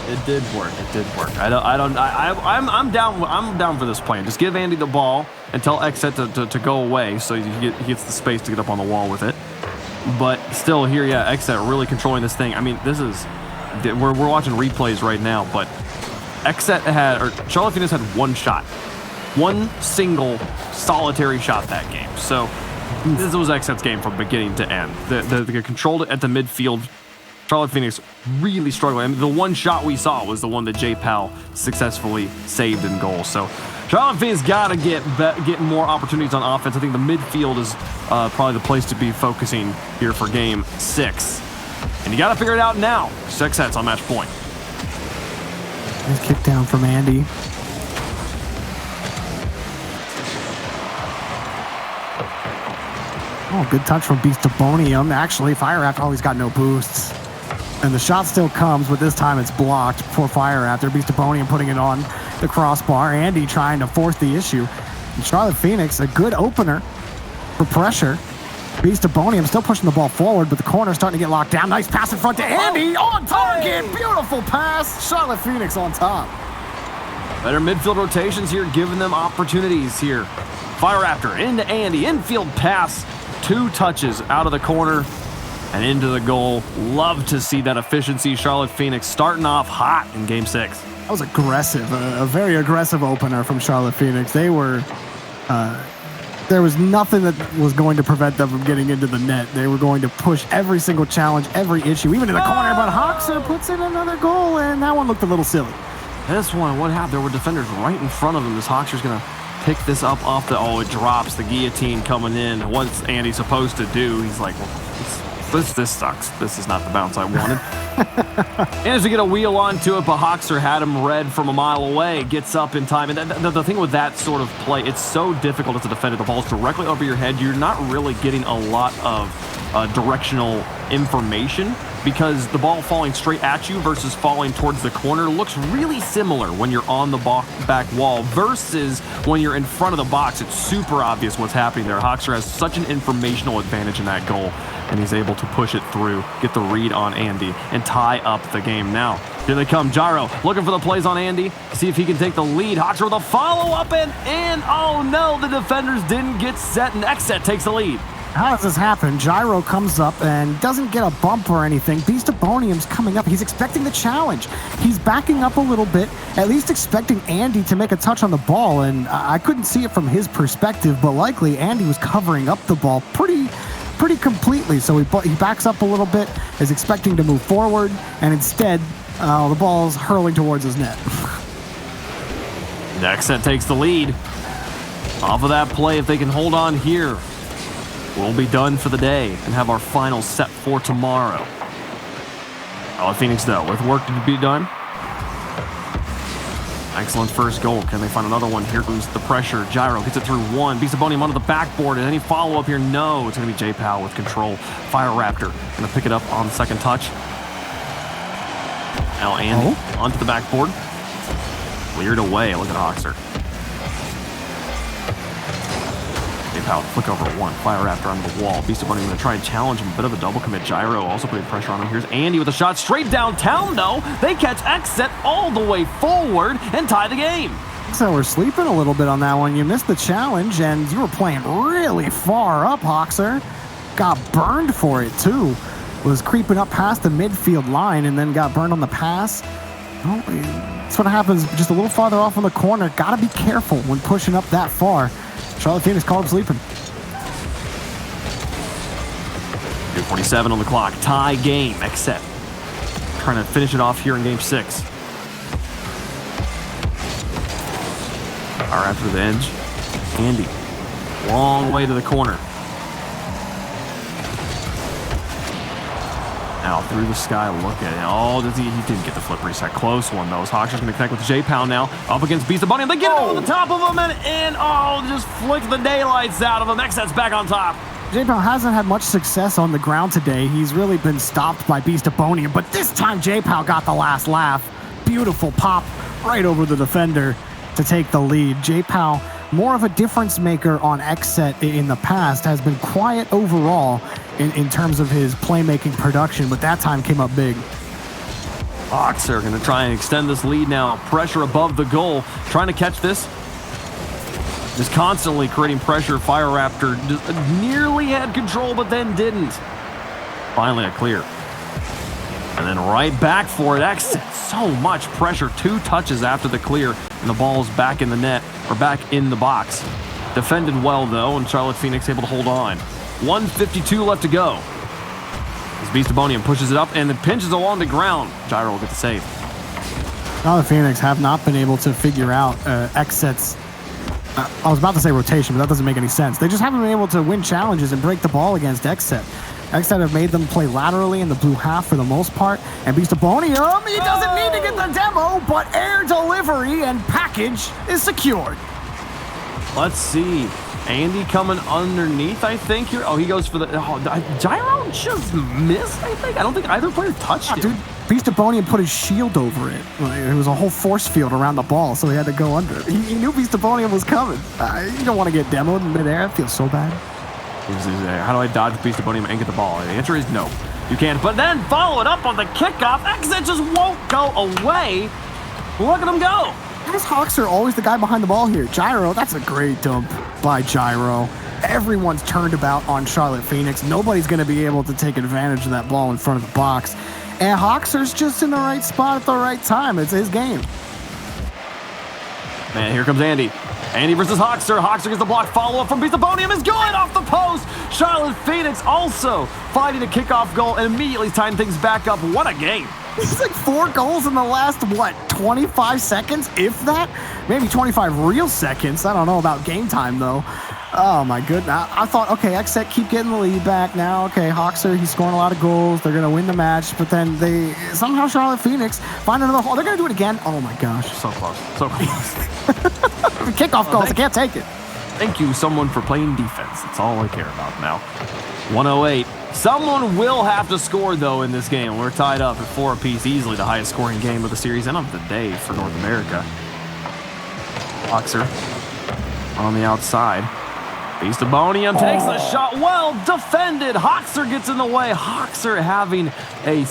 It did work. It did work. I'm down. I'm down for this plan. Just give Andy the ball and tell XSET to go away, so he gets the space to get up on the wall with it. But still, here, yeah, XSET really controlling this thing. I mean, this is we're watching replays right now, but Charlotte Phoenix had one shot, one single solitary shot that game. So this was XSET's game from beginning to end. They controlled it at the midfield. Charlotte Phoenix really struggling. I mean, the one shot we saw was the one that J Powell successfully saved in goal. So Charlotte Phoenix got to get more opportunities on offense. I think the midfield is probably the place to be focusing here for Game 6. And you got to figure it out now. 6 sets on match point. Nice kick down from Andy. Oh, good touch from Beast Bonium. Actually, Fire Raptor always got no boosts. And the shot still comes, but this time it's blocked for Fire Raptor. Beast Bonium putting it on the crossbar. Andy trying to force the issue. And Charlotte Phoenix, a good opener for pressure. Beast Bonium still pushing the ball forward, but the corner's starting to get locked down. Nice pass in front to Andy. On target. Beautiful pass. Charlotte Phoenix on top. Better midfield rotations here, giving them opportunities here. Fire Raptor into Andy. Infield pass. 2 touches out of the corner and into the goal. Love to see that efficiency. Charlotte Phoenix starting off hot in Game 6. That was aggressive, a very aggressive opener from Charlotte Phoenix. They were, there was nothing that was going to prevent them from getting into the net. They were going to push every single challenge, every issue, even in the corner. But Hoxer puts in another goal, and that one looked a little silly. This one, what happened? There were defenders right in front of him. This Hoxer's going to pick this up off the, it drops. The guillotine coming in. What's Andy supposed to do? He's like, well, this sucks. This is not the bounce I wanted. And as we get a wheel onto it, but Hoxer had him read from a mile away, gets up in time. And the thing with that sort of play, it's so difficult as a defender. The ball's directly over your head. You're not really getting a lot of directional information because the ball falling straight at you versus falling towards the corner looks really similar when you're on the back wall versus when you're in front of the box. It's super obvious what's happening there. Hoxer has such an informational advantage in that goal, and he's able to push it through, get the read on Andy, and tie up the game. Now, here they come. Gyro looking for the plays on Andy, see if he can take the lead. Hoxer with a follow-up, and oh no, the defenders didn't get set, and XSET takes the lead. How does this happen? Gyro comes up and doesn't get a bump or anything. Beast Bonium's coming up. He's expecting the challenge. He's backing up a little bit, at least expecting Andy to make a touch on the ball, and I couldn't see it from his perspective, but likely Andy was covering up the ball pretty completely. So he backs up a little bit, is expecting to move forward, and instead, the ball's hurling towards his net. XSET takes the lead. Off of that play, if they can hold on here, we'll be done for the day and have our final set for tomorrow. Charlotte Phoenix, though, with work to be done. Excellent first goal. Can they find another one? Here comes the pressure. Gyro gets it through one. Beast Bonium onto the backboard. And any follow-up here? No. It's going to be J Powell with control. Fire Raptor going to pick it up on the second touch. Now Andy onto the backboard. Cleared away. Look at Hoxer. Powell flick over one. Fire Raptor on the wall. Beast Bonium going to try and challenge him. A bit of a double commit. Gyro also putting pressure on him. Here's Andy with a shot straight downtown, though. They catch XSET all the way forward and tie the game. So we're sleeping a little bit on that one. You missed the challenge, and you were playing really far up, Hoxer. Got burned for it, too. Was creeping up past the midfield line and then got burned on the pass. Well, that's what happens just a little farther off on the corner. Got to be careful when pushing up that far. Charlotte Phoenix called him sleeping. 2:47 on the clock. Tie game. XSET trying to finish it off here in Game 6. Are after the edge. Andy. Long way to the corner. Now through the sky, look at it. Oh, he didn't get the flip reset. Close one, though. Hoxer's going to connect with J Powell now. Up against Beast Bonium. They get it over the top of him, and just flick the daylights out of him. XSET's back on top. J Powell hasn't had much success on the ground today. He's really been stopped by Beast Bonium, but this time J Powell got the last laugh. Beautiful pop right over the defender to take the lead. J Powell more of a difference maker on XSET in the past, has been quiet overall in terms of his playmaking production, but that time came up big. Hoxer going to try and extend this lead now. Pressure above the goal. Trying to catch this. Just constantly creating pressure. Fire Raptor just nearly had control, but then didn't. Finally a clear. And then right back for it. XSET. So much pressure. 2 touches after the clear, and the ball's back in the net, or back in the box. Defended well, though, and Charlotte Phoenix able to hold on. 1:52 left to go. As Beastabonium pushes it up and then pinches along the ground. Gyro will get the save. Charlotte Phoenix have not been able to figure out XSET's, I was about to say rotation, but that doesn't make any sense. They just haven't been able to win challenges and break the ball against XSET. XSET have made them play laterally in the blue half for the most part. And Beastabonium, he doesn't need to get the demo, but air delivery and package is secured. Let's see. Andy coming underneath, I think, here. Oh, he goes for the... Gyro just missed, I think. I don't think either player touched it. Dude, Beastabonium put his shield over it. It was a whole force field around the ball, so he had to go under it. He knew Beastabonium was coming. You don't want to get demoed in midair. It feels so bad. How do I dodge Beastabonium and get the ball? The answer is no. You can't. But then follow it up on the kickoff. XSET just won't go away. Look at him go. Why is Hoxer always the guy behind the ball here? Gyro, that's a great dump by Gyro. Everyone's turned about on Charlotte Phoenix. Nobody's going to be able to take advantage of that ball in front of the box. And Hoxer's just in the right spot at the right time. It's his game. Man, here comes Andy. Andy versus Hoxer. Hoxer gets the block. Follow-up from Beastabonium is good off the post. Charlotte Phoenix also finding a kickoff goal and immediately tying things back up. What a game. He's like 4 goals in the last, 25 seconds, if that? Maybe 25 real seconds. I don't know about game time, though. Oh, my goodness. I thought, okay, XSET keep getting the lead back now. Okay, Hoxer, he's scoring a lot of goals. They're going to win the match. But then somehow Charlotte Phoenix find another hole. They're going to do it again. Oh, my gosh. So close. So close. Kickoff goals. I can't take it. Thank you, someone, for playing defense. That's all I care about now. 108. Someone will have to score, though, in this game. We're tied up at 4 apiece. Easily the highest scoring game of the series and of the day for North America. Hoxer on the outside. Beastabonium takes the shot. Well defended. Hoxer gets in the way. Hoxer having a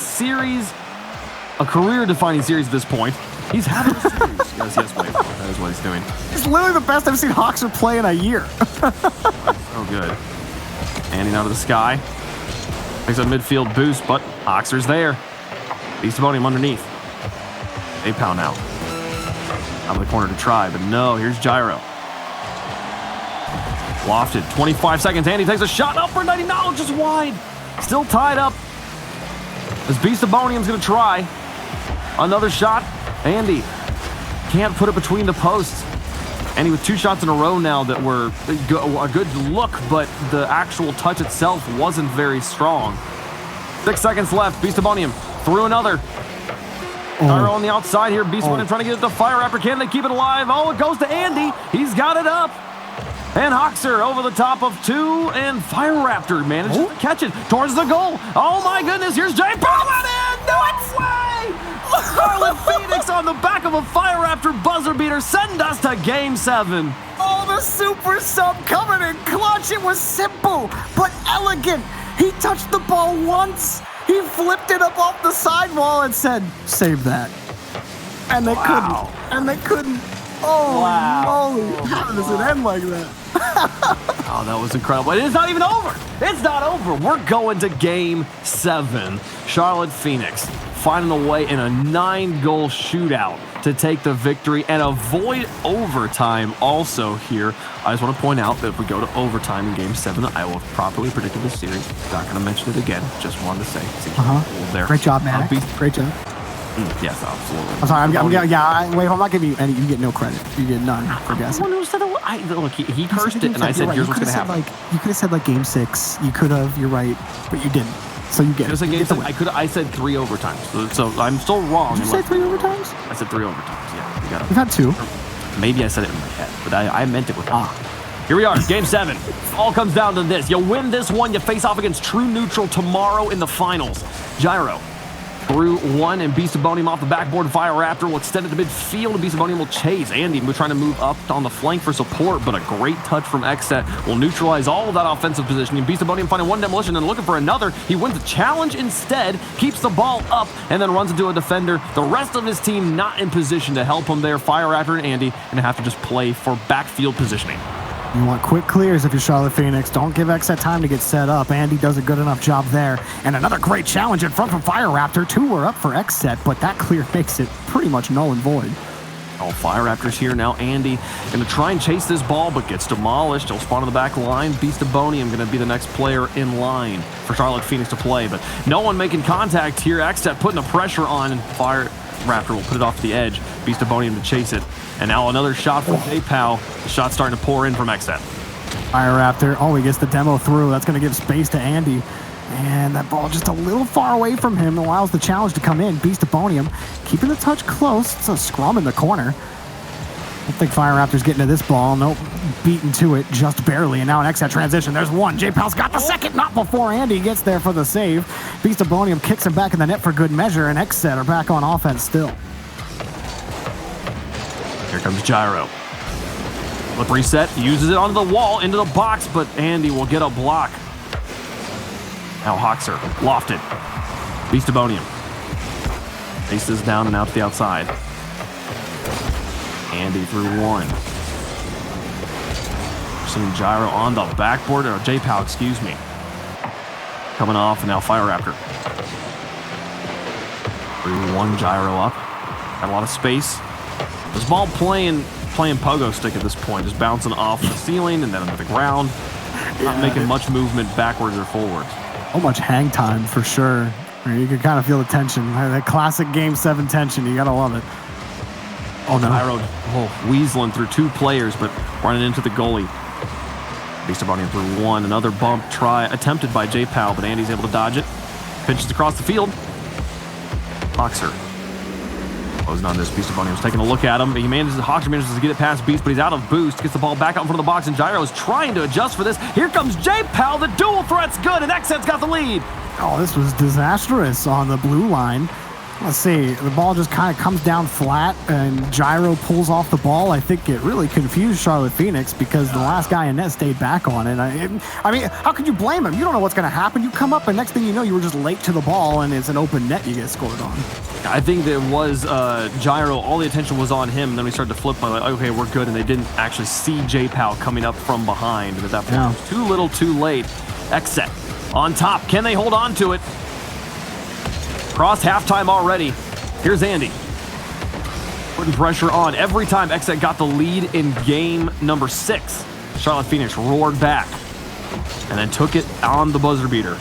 career-defining series at this point. He's having a series. Yes, wait. That is what he's doing. It's literally the best I've seen Hoxer play in a year. So good. Andy out of the sky. Makes a midfield boost, but Hoxer's there. Beastabonium underneath. A-pound now. Out of the corner to try, but no, here's Gyro. Lofted, 25 seconds. Andy takes a shot up for 90. No, just wide. Still tied up. As Beastabonium's going to try. Another shot. Andy can't put it between the posts. Andy with 2 shots in a row now that were a good look, but the actual touch itself wasn't very strong. 6 seconds left. Beastabonium threw another. Gyro on the outside here. Beastabonium trying to get it to Fire Raptor. Can they keep it alive? Oh, it goes to Andy. He's got it up. And Hoxer over the top of 2, and Fire Raptor manages to catch it towards the goal. Oh my goodness, here's Jay. Boom it in! No way! Charlotte Phoenix on the back of a Fire Raptor buzzer beater send us to Game 7. Oh, the super sub coming in clutch. It was simple, but elegant. He touched the ball once. He flipped it up off the sidewall and said, save that. And they couldn't. And they couldn't. Oh, moly. How does it end like that? Oh, that was incredible. It's not even over. It's not over. We're going to Game 7. Charlotte Phoenix finding a way in a 9-goal shootout to take the victory and avoid overtime also here. I just want to point out that if we go to overtime in Game 7, I will have properly predicted this series. Not going to mention it again. Just wanted to say. There. Great job, man. Great job. Yes, absolutely. I'm sorry. Wait, I'm not giving you any. You get no credit. You get none for guessing. Look, he cursed it, and I said, here's what's going to happen. You could have said, Game 6. You could have. You're right. But you didn't. So you get it. I said 3 overtimes. So I'm still wrong. Did you say 3 overtimes? I said 3 overtimes, yeah. You got it. We've had 2. Maybe I said it in my head, but I meant it with Here we are, Game 7. All comes down to this. You win this one, you face off against True Neutral tomorrow in the finals. Gyro, through one, and Beastabonium off the backboard. Fire Raptor will extend it to midfield, and Beastabonium will chase. Andy trying to move up on the flank for support, but a great touch from XSET will neutralize all of that offensive positioning. Beastabonium finding one demolition and looking for another. He wins the challenge instead, keeps the ball up, and then runs into a defender. The rest of his team not in position to help him there. Fire Raptor and Andy gonna have to just play for backfield positioning. You want quick clears if you're Charlotte Phoenix. Don't give XSET time to get set up. Andy does a good enough job there. And another great challenge in front from Fire Raptor. 2 were up for XSET, but that clear makes it pretty much null and void. Oh, Fire Raptor's here now. Andy going to try and chase this ball, but gets demolished. He'll spawn on the back line. Beastabonium going to be the next player in line for Charlotte Phoenix to play, but no one making contact here. XSET putting the pressure on, and Fire Raptor will put it off the edge. Beastabonium to chase it. And now another shot from J-Pow. The shot's starting to pour in from XSET. Fire Raptor, he gets the demo through. That's going to give space to Andy. And that ball just a little far away from him allows the challenge to come in. Beastabonium keeping the touch close. It's a scrum in the corner. I don't think Fire Raptor's getting to this ball. Nope, beaten to it just barely. And now an XSET transition. There's one. J-Pow's got the second, not before Andy gets there for the save. Beastabonium kicks him back in the net for good measure, and XSET are back on offense still. Here comes Gyro. Flip reset, uses it onto the wall, into the box, but Andy will get a block. Now Hoxer, lofted. Beastabonium. Faces down and out to the outside. Andy through one. We're seeing Gyro on the backboard, or J-Pow, excuse me. Coming off, and now Fire Raptor. Through one, Gyro up. Got a lot of space. This ball playing pogo stick at this point, just bouncing off the ceiling and then into the ground. Not making much movement backwards or forwards. So much hang time for sure. You can kind of feel the tension. That classic Game 7 tension. You gotta love it. Oh no. Gyro weaseling through 2 players, but running into the goalie. Beastabonium through one. Another bump try attempted by J-Pow, but Andy's able to dodge it. Pinches across the field. Hoxer. Closing on this. Beastabonium's taking a look at him. Hoxer manages to get it past Beast, but he's out of boost. Gets the ball back out in front of the box, and Gyro is trying to adjust for this. Here comes J-Pow. The dual threat's good, and XSET's got the lead. Oh, this was disastrous on the blue line. Let's see. The ball just kind of comes down flat, and Gyro pulls off the ball. I think it really confused Charlotte Phoenix because the last guy in net stayed back on it. I mean, how could you blame him? You don't know what's going to happen. You come up, and next thing you know, you were just late to the ball, and it's an open net you get scored on. I think that it was Gyro. All the attention was on him, and then we started to flip by like, okay, we're good, and they didn't actually see J-Pow coming up from behind. And at that point, it was too little, too late. XSET on top. Can they hold on to it? Cross halftime already. Here's Andy. Putting pressure on. Every time XSET got the lead in game number 6, Charlotte Phoenix roared back and then took it on the buzzer beater.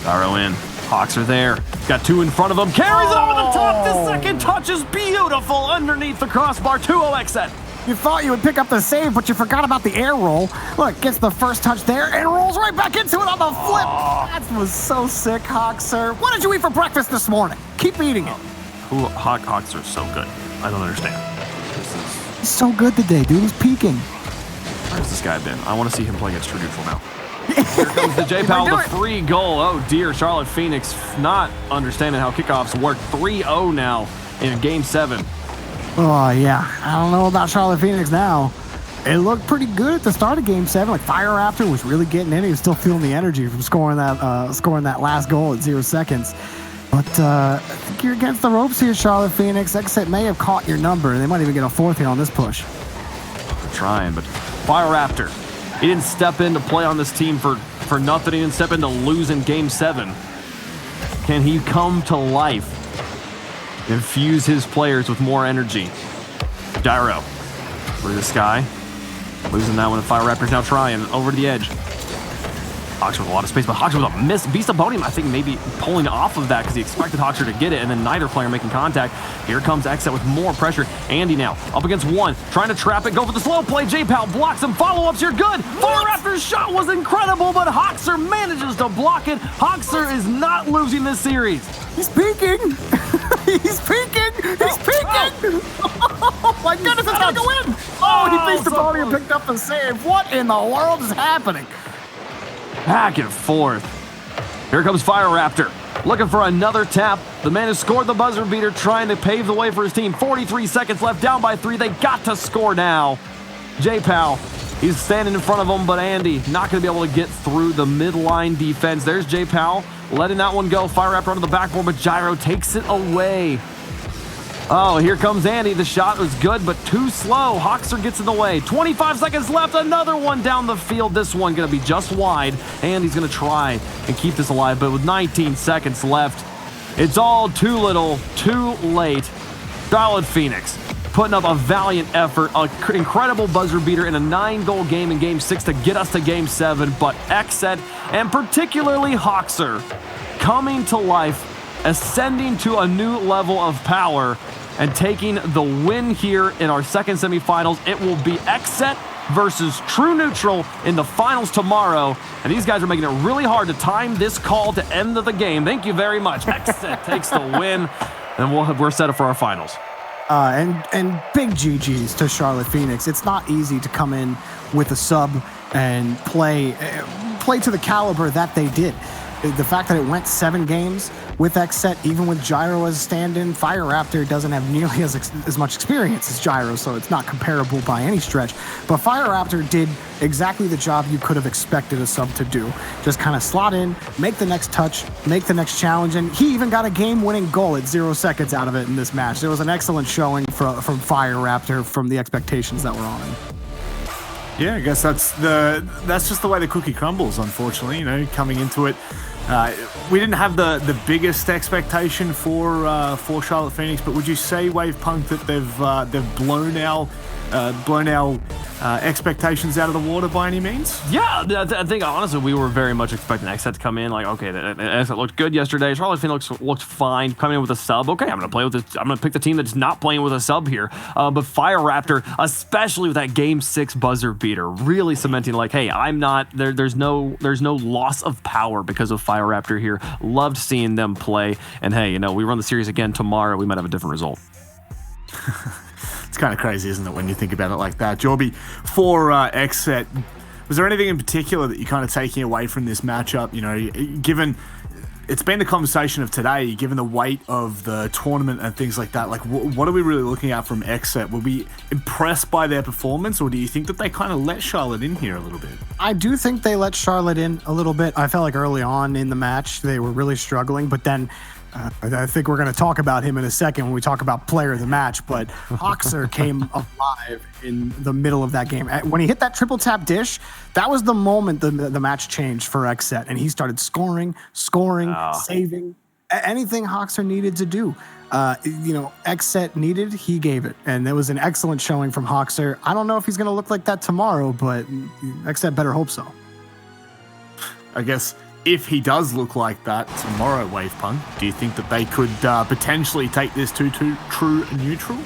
Gyro in. Hawks are there. Got 2 in front of him. Carries it over the top. The second touch is beautiful underneath the crossbar. 2-0 XSET. You thought you would pick up the save, but you forgot about the air roll. Look, gets the first touch there and rolls right back into it on the flip. That was so sick, Hoxer. What did you eat for breakfast this morning? Keep eating it. Hawks are so good. I don't understand. He's so good today, dude. He's peaking. Where's this guy been? I want to see him play against True Neutral now. Here comes the J-Pow with a free goal. Oh dear, Charlotte Phoenix not understanding how kickoffs work. 3-0 now in game 7. Oh, yeah. I don't know about Charlotte Phoenix now. It looked pretty good at the start of Game 7. Like, Fire Raptor was really getting in. He was still feeling the energy from scoring that last goal at 0 seconds. But I think you're against the ropes here, Charlotte Phoenix. XSET may have caught your number. They might even get a 4th here on this push. They're trying, but Fire Raptor, he didn't step in to play on this team for nothing. He didn't step in to lose in Game 7. Can he come to life? Infuse his players with more energy. Gyro through the sky. Losing that one. Fire Raptor's now trying over to the edge. Hoxer with a lot of space, but Hoxer with a miss. Beastabonium, I think, maybe pulling off of that because he expected Hoxer to get it, and then neither player making contact. Here comes XSET with more pressure. Andy now up against one, trying to trap it, go for the slow play. J-Pow blocks him. Follow-ups, you're good. Fire Raptor's shot was incredible, but Hoxer manages to block it. Hoxer is not losing this series. He's peeking. He's peeking. He's peeking. Oh my goodness, it's gonna go in. Oh, he Beastabonium and picked up the save. What in the world is happening? Back and forth. Here comes Fire Raptor. looking for another tap. The man who scored the buzzer beater trying to pave the way for his team. 43 seconds left, down by 3. They got to score now. J-Pal, he's standing in front of him, but Andy not going to be able to get through the midline defense. There's J-Pal letting that one go. Fire Raptor onto the backboard, but Gyro takes it away. Oh, here comes Andy. The shot was good, but too slow. Hoxer gets in the way. 25 seconds left. Another one down the field. This one going to be just wide. Andy's going to try and keep this alive, but with 19 seconds left, it's all too little, too late. Charlotte Phoenix putting up a valiant effort, an incredible buzzer beater in a 9-goal game in Game 6 to get us to Game 7, but XSET, and particularly Hoxer, coming to life, ascending to a new level of power, and taking the win here in our second semifinals. It will be XSET versus True Neutral in the finals tomorrow, and these guys are making it really hard to time this call to end of the game. Thank you very much. XSET takes the win, and we're set up for our finals. And big GGs to Charlotte Phoenix. It's not easy to come in with a sub and play to the caliber that they did. The fact that it went 7 games with XSET, even with Gyro as a stand-in, Fire Raptor doesn't have nearly as much experience as Gyro, so it's not comparable by any stretch. But Fire Raptor did exactly the job you could have expected a sub to do. Just kind of slot in, make the next touch, make the next challenge, and he even got a game-winning goal at 0 seconds out of it in this match. There was an excellent showing from Fire Raptor from the expectations that were on him. Yeah, I guess that's just the way the cookie crumbles, unfortunately. You know, coming into it, we didn't have the biggest expectation for Charlotte Phoenix, but would you say, Wave Punk, that they've blown our expectations out of the water by any means? Yeah, I think honestly we were very much expecting XSET to come in like, okay, XSET looked good yesterday. Charlotte Phoenix looked fine coming in with a sub. Okay, I'm gonna pick the team that's not playing with a sub here. But Fire Raptor, especially with that Game 6 buzzer beater, really cementing like, hey, I'm not there. There's no loss of power because of Fire Raptor here. Loved seeing them play, and hey, you know, we run the series again tomorrow. We might have a different result. It's kind of crazy, isn't it, when you think about it like that? Jorby, for XSET, was there anything in particular that you're kind of taking away from this matchup? You know, given it's been the conversation of today, given the weight of the tournament and things like that, like what are we really looking at from XSET? Were we impressed by their performance, or do you think that they kind of let Charlotte in here a little bit? I do think they let Charlotte in a little bit. I felt like early on in the match they were really struggling, but then I think we're going to talk about him in a second when we talk about player of the match, but Hoxer came alive in the middle of that game. When he hit that triple tap dish, that was the moment the match changed for XSET, and he started scoring, saving, anything Hoxer needed to do. XSET needed, he gave it, and there was an excellent showing from Hoxer. I don't know if he's going to look like that tomorrow, but XSET better hope so. I guess if he does look like that tomorrow, Wave Punk, do you think that they could potentially take this to True Neutral?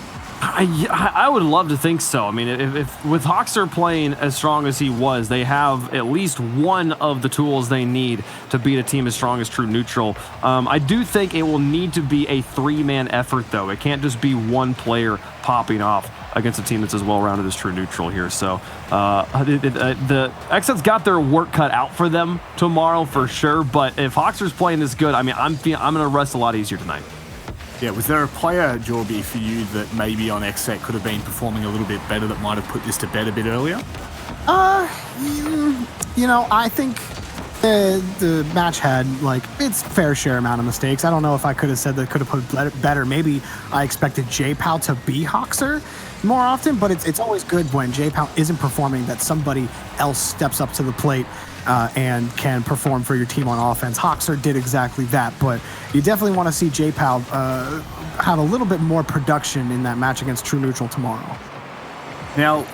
I would love to think so. I mean, if with Hoxer playing as strong as he was, they have at least one of the tools they need to beat a team as strong as True Neutral. I do think it will need to be a 3-man effort, though. It can't just be one player popping off against a team that's as well-rounded as True Neutral here. So the XSET's got their work cut out for them tomorrow for sure. But if Hoxer's playing this good, I mean, I'm going to rest a lot easier tonight. Yeah, was there a player, Jorby, for you that maybe on XSET could have been performing a little bit better that might have put this to bed a bit earlier? I think the match had like its fair share amount of mistakes. I don't know if I could have said that could have put better. Maybe I expected J-Pal to be Hoxer more often, but it's always good when J-Pal isn't performing that somebody else steps up to the plate and can perform for your team on offense. Hoxer did exactly that, but you definitely want to see J-Pal have a little bit more production in that match against True Neutral tomorrow. Now,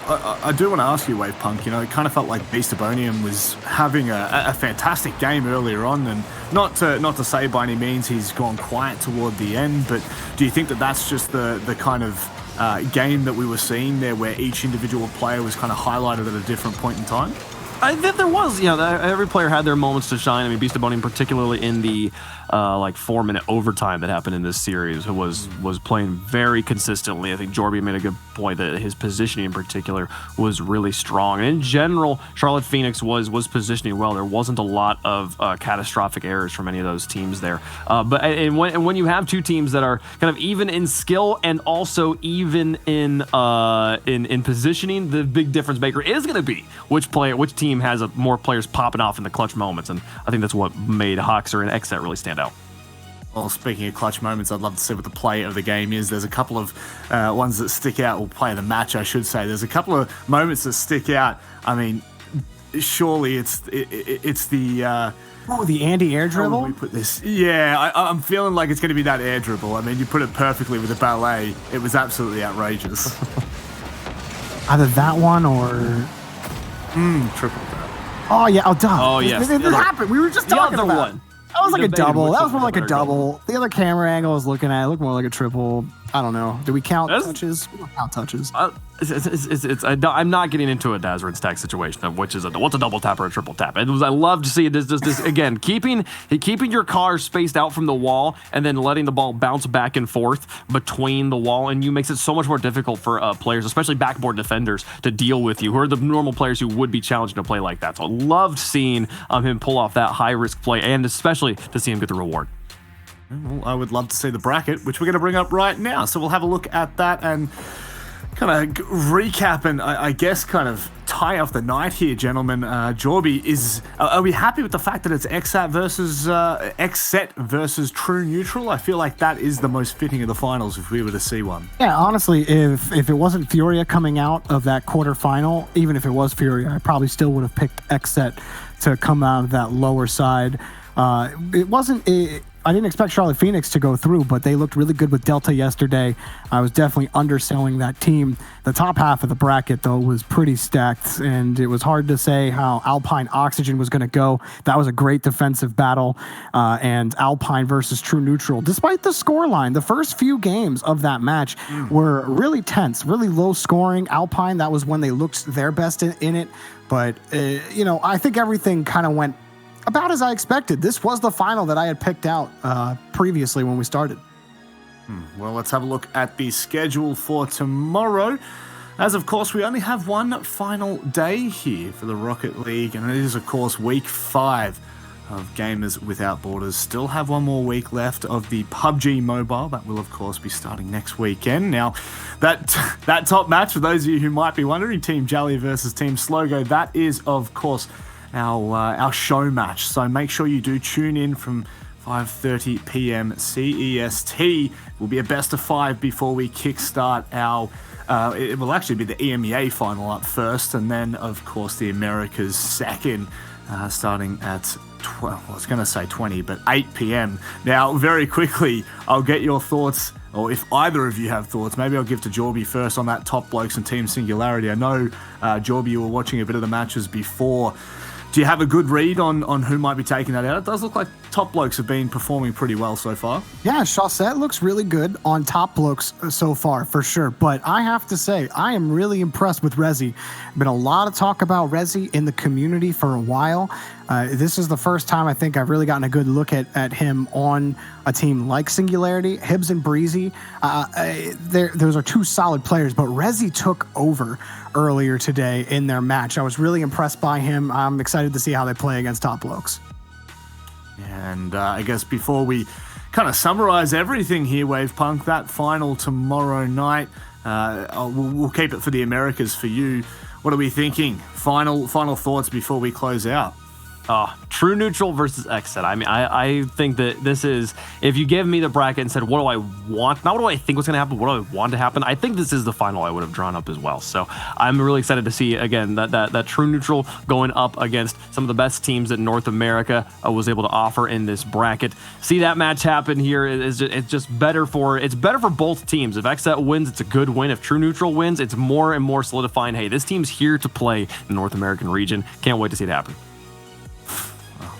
I do want to ask you, Wave Punk, it kind of felt like Beastabonium was having a fantastic game earlier on, and not to say by any means he's gone quiet toward the end, but do you think that that's just the kind of game that we were seeing there where each individual player was kind of highlighted at a different point in time? I think there was, every player had their moments to shine. I mean, Beast of Bonium, particularly in the 4-minute overtime that happened in this series, was playing very consistently. I think Jorby made a good point that his positioning in particular was really strong. And in general, Charlotte Phoenix was positioning well. There wasn't a lot of catastrophic errors from any of those teams there. But when you have two teams that are kind of even in skill and also even in positioning, the big difference maker is going to be which team has more players popping off in the clutch moments. And I think that's what made Hoxer and XSET really stand out. Well, speaking of clutch moments, I'd love to see what the play of the game is. There's a couple of ones that stick out, or play of the match, I should say. There's a couple of moments that stick out. I mean, surely it's the... the Andy air dribble? We put this. Yeah, I'm feeling like it's going to be that air dribble. I mean, you put it perfectly with the ballet. It was absolutely outrageous. Either that one or... Triple that. Oh, yeah. Oh, duh. Oh, yes. It happened. We were just talking about one. That was like a double. That was more like a Better double. The other camera angle I was looking at, it looked more like a triple. I don't know. Do we count touches? We don't count touches. I'm not getting into a Dazzrin stack situation of what's a double tap or a triple tap. I love to see this again, keeping your car spaced out from the wall and then letting the ball bounce back and forth between the wall and you makes it so much more difficult for players, especially backboard defenders, to deal with you, who are the normal players who would be challenged to play like that. So I loved seeing him pull off that high risk play, and especially to see him get the reward. Well, I would love to see the bracket, which we're going to bring up right now. So we'll have a look at that and kind of recap and I guess kind of tie off the night here, gentlemen. Jorby, are we happy with the fact that it's XSET versus True Neutral? I feel like that is the most fitting of the finals if we were to see one. Yeah, honestly, if it wasn't Furia coming out of that quarterfinal, even if it was Furia, I probably still would have picked XSET to come out of that lower side. I didn't expect Charlotte Phoenix to go through, but they looked really good with Delta yesterday. I was definitely underselling that team. The top half of the bracket, though, was pretty stacked, and it was hard to say how Alpine Oxygen was going to go. That was a great defensive battle, and Alpine versus True Neutral. Despite the scoreline, the first few games of that match were really tense, really low scoring. Alpine, that was when they looked their best in it, but, I think everything kind of went about as I expected. This was the final that I had picked out previously when we started. Well, let's have a look at the schedule for tomorrow. As of course, we only have one final day here for the Rocket League, and it is, of course, week 5 of Gamers Without Borders. Still have one more week left of the PUBG Mobile. That will, of course, be starting next weekend. Now, that top match, for those of you who might be wondering, Team Jally versus Team Slogo, that is, of course, our show match. So make sure you do tune in from 5:30 p.m. CEST. It will be a best of 5 before we kickstart our it will actually be the EMEA final up first, and then of course the Americas second, starting at 12, I was going to say 20, but 8 p.m. Now, very quickly, I'll get your thoughts, or if either of you have thoughts, maybe I'll give to Jorby first on that Top Blokes and Team Singularity. I know, Jorby, you were watching a bit of the matches before. Do you have a good read on who might be taking that out? It does look like Top Blokes have been performing pretty well so far. Yeah, Chaussette looks really good on Top Blokes so far, for sure. But I have to say, I am really impressed with Rezi. Been a lot of talk about Rezi in the community for a while. This is the first time I think I've really gotten a good look at him on a team like Singularity. Hibbs and Breezy, those are two solid players, but Rezi took over earlier today in their match. I was really impressed by him. I'm excited to see how they play against Top Blokes. And I guess before we kind of summarize everything here, Wave Punk, that final tomorrow night, we'll keep it for the Americas for you. What are we thinking? Final thoughts before we close out. True Neutral versus XSET. I mean, I think that this is, if you give me the bracket and said, what do I want? Not what do I think was going to happen, what do I want to happen? I think this is the final I would have drawn up as well. So I'm really excited to see, again, that True Neutral going up against some of the best teams that North America was able to offer in this bracket. See that match happen here it's just better for both teams. If XSET wins, it's a good win. If True Neutral wins, it's more and more solidifying, hey, this team's here to play in the North American region. Can't wait to see it happen.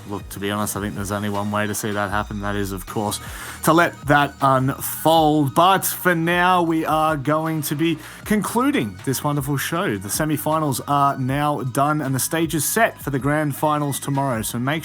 look, to be honest, I think there's only one way to see that happen. That is, of course, to let that unfold. But for now, we are going to be concluding this wonderful show. The semi-finals are now done and the stage is set for the grand finals tomorrow. So make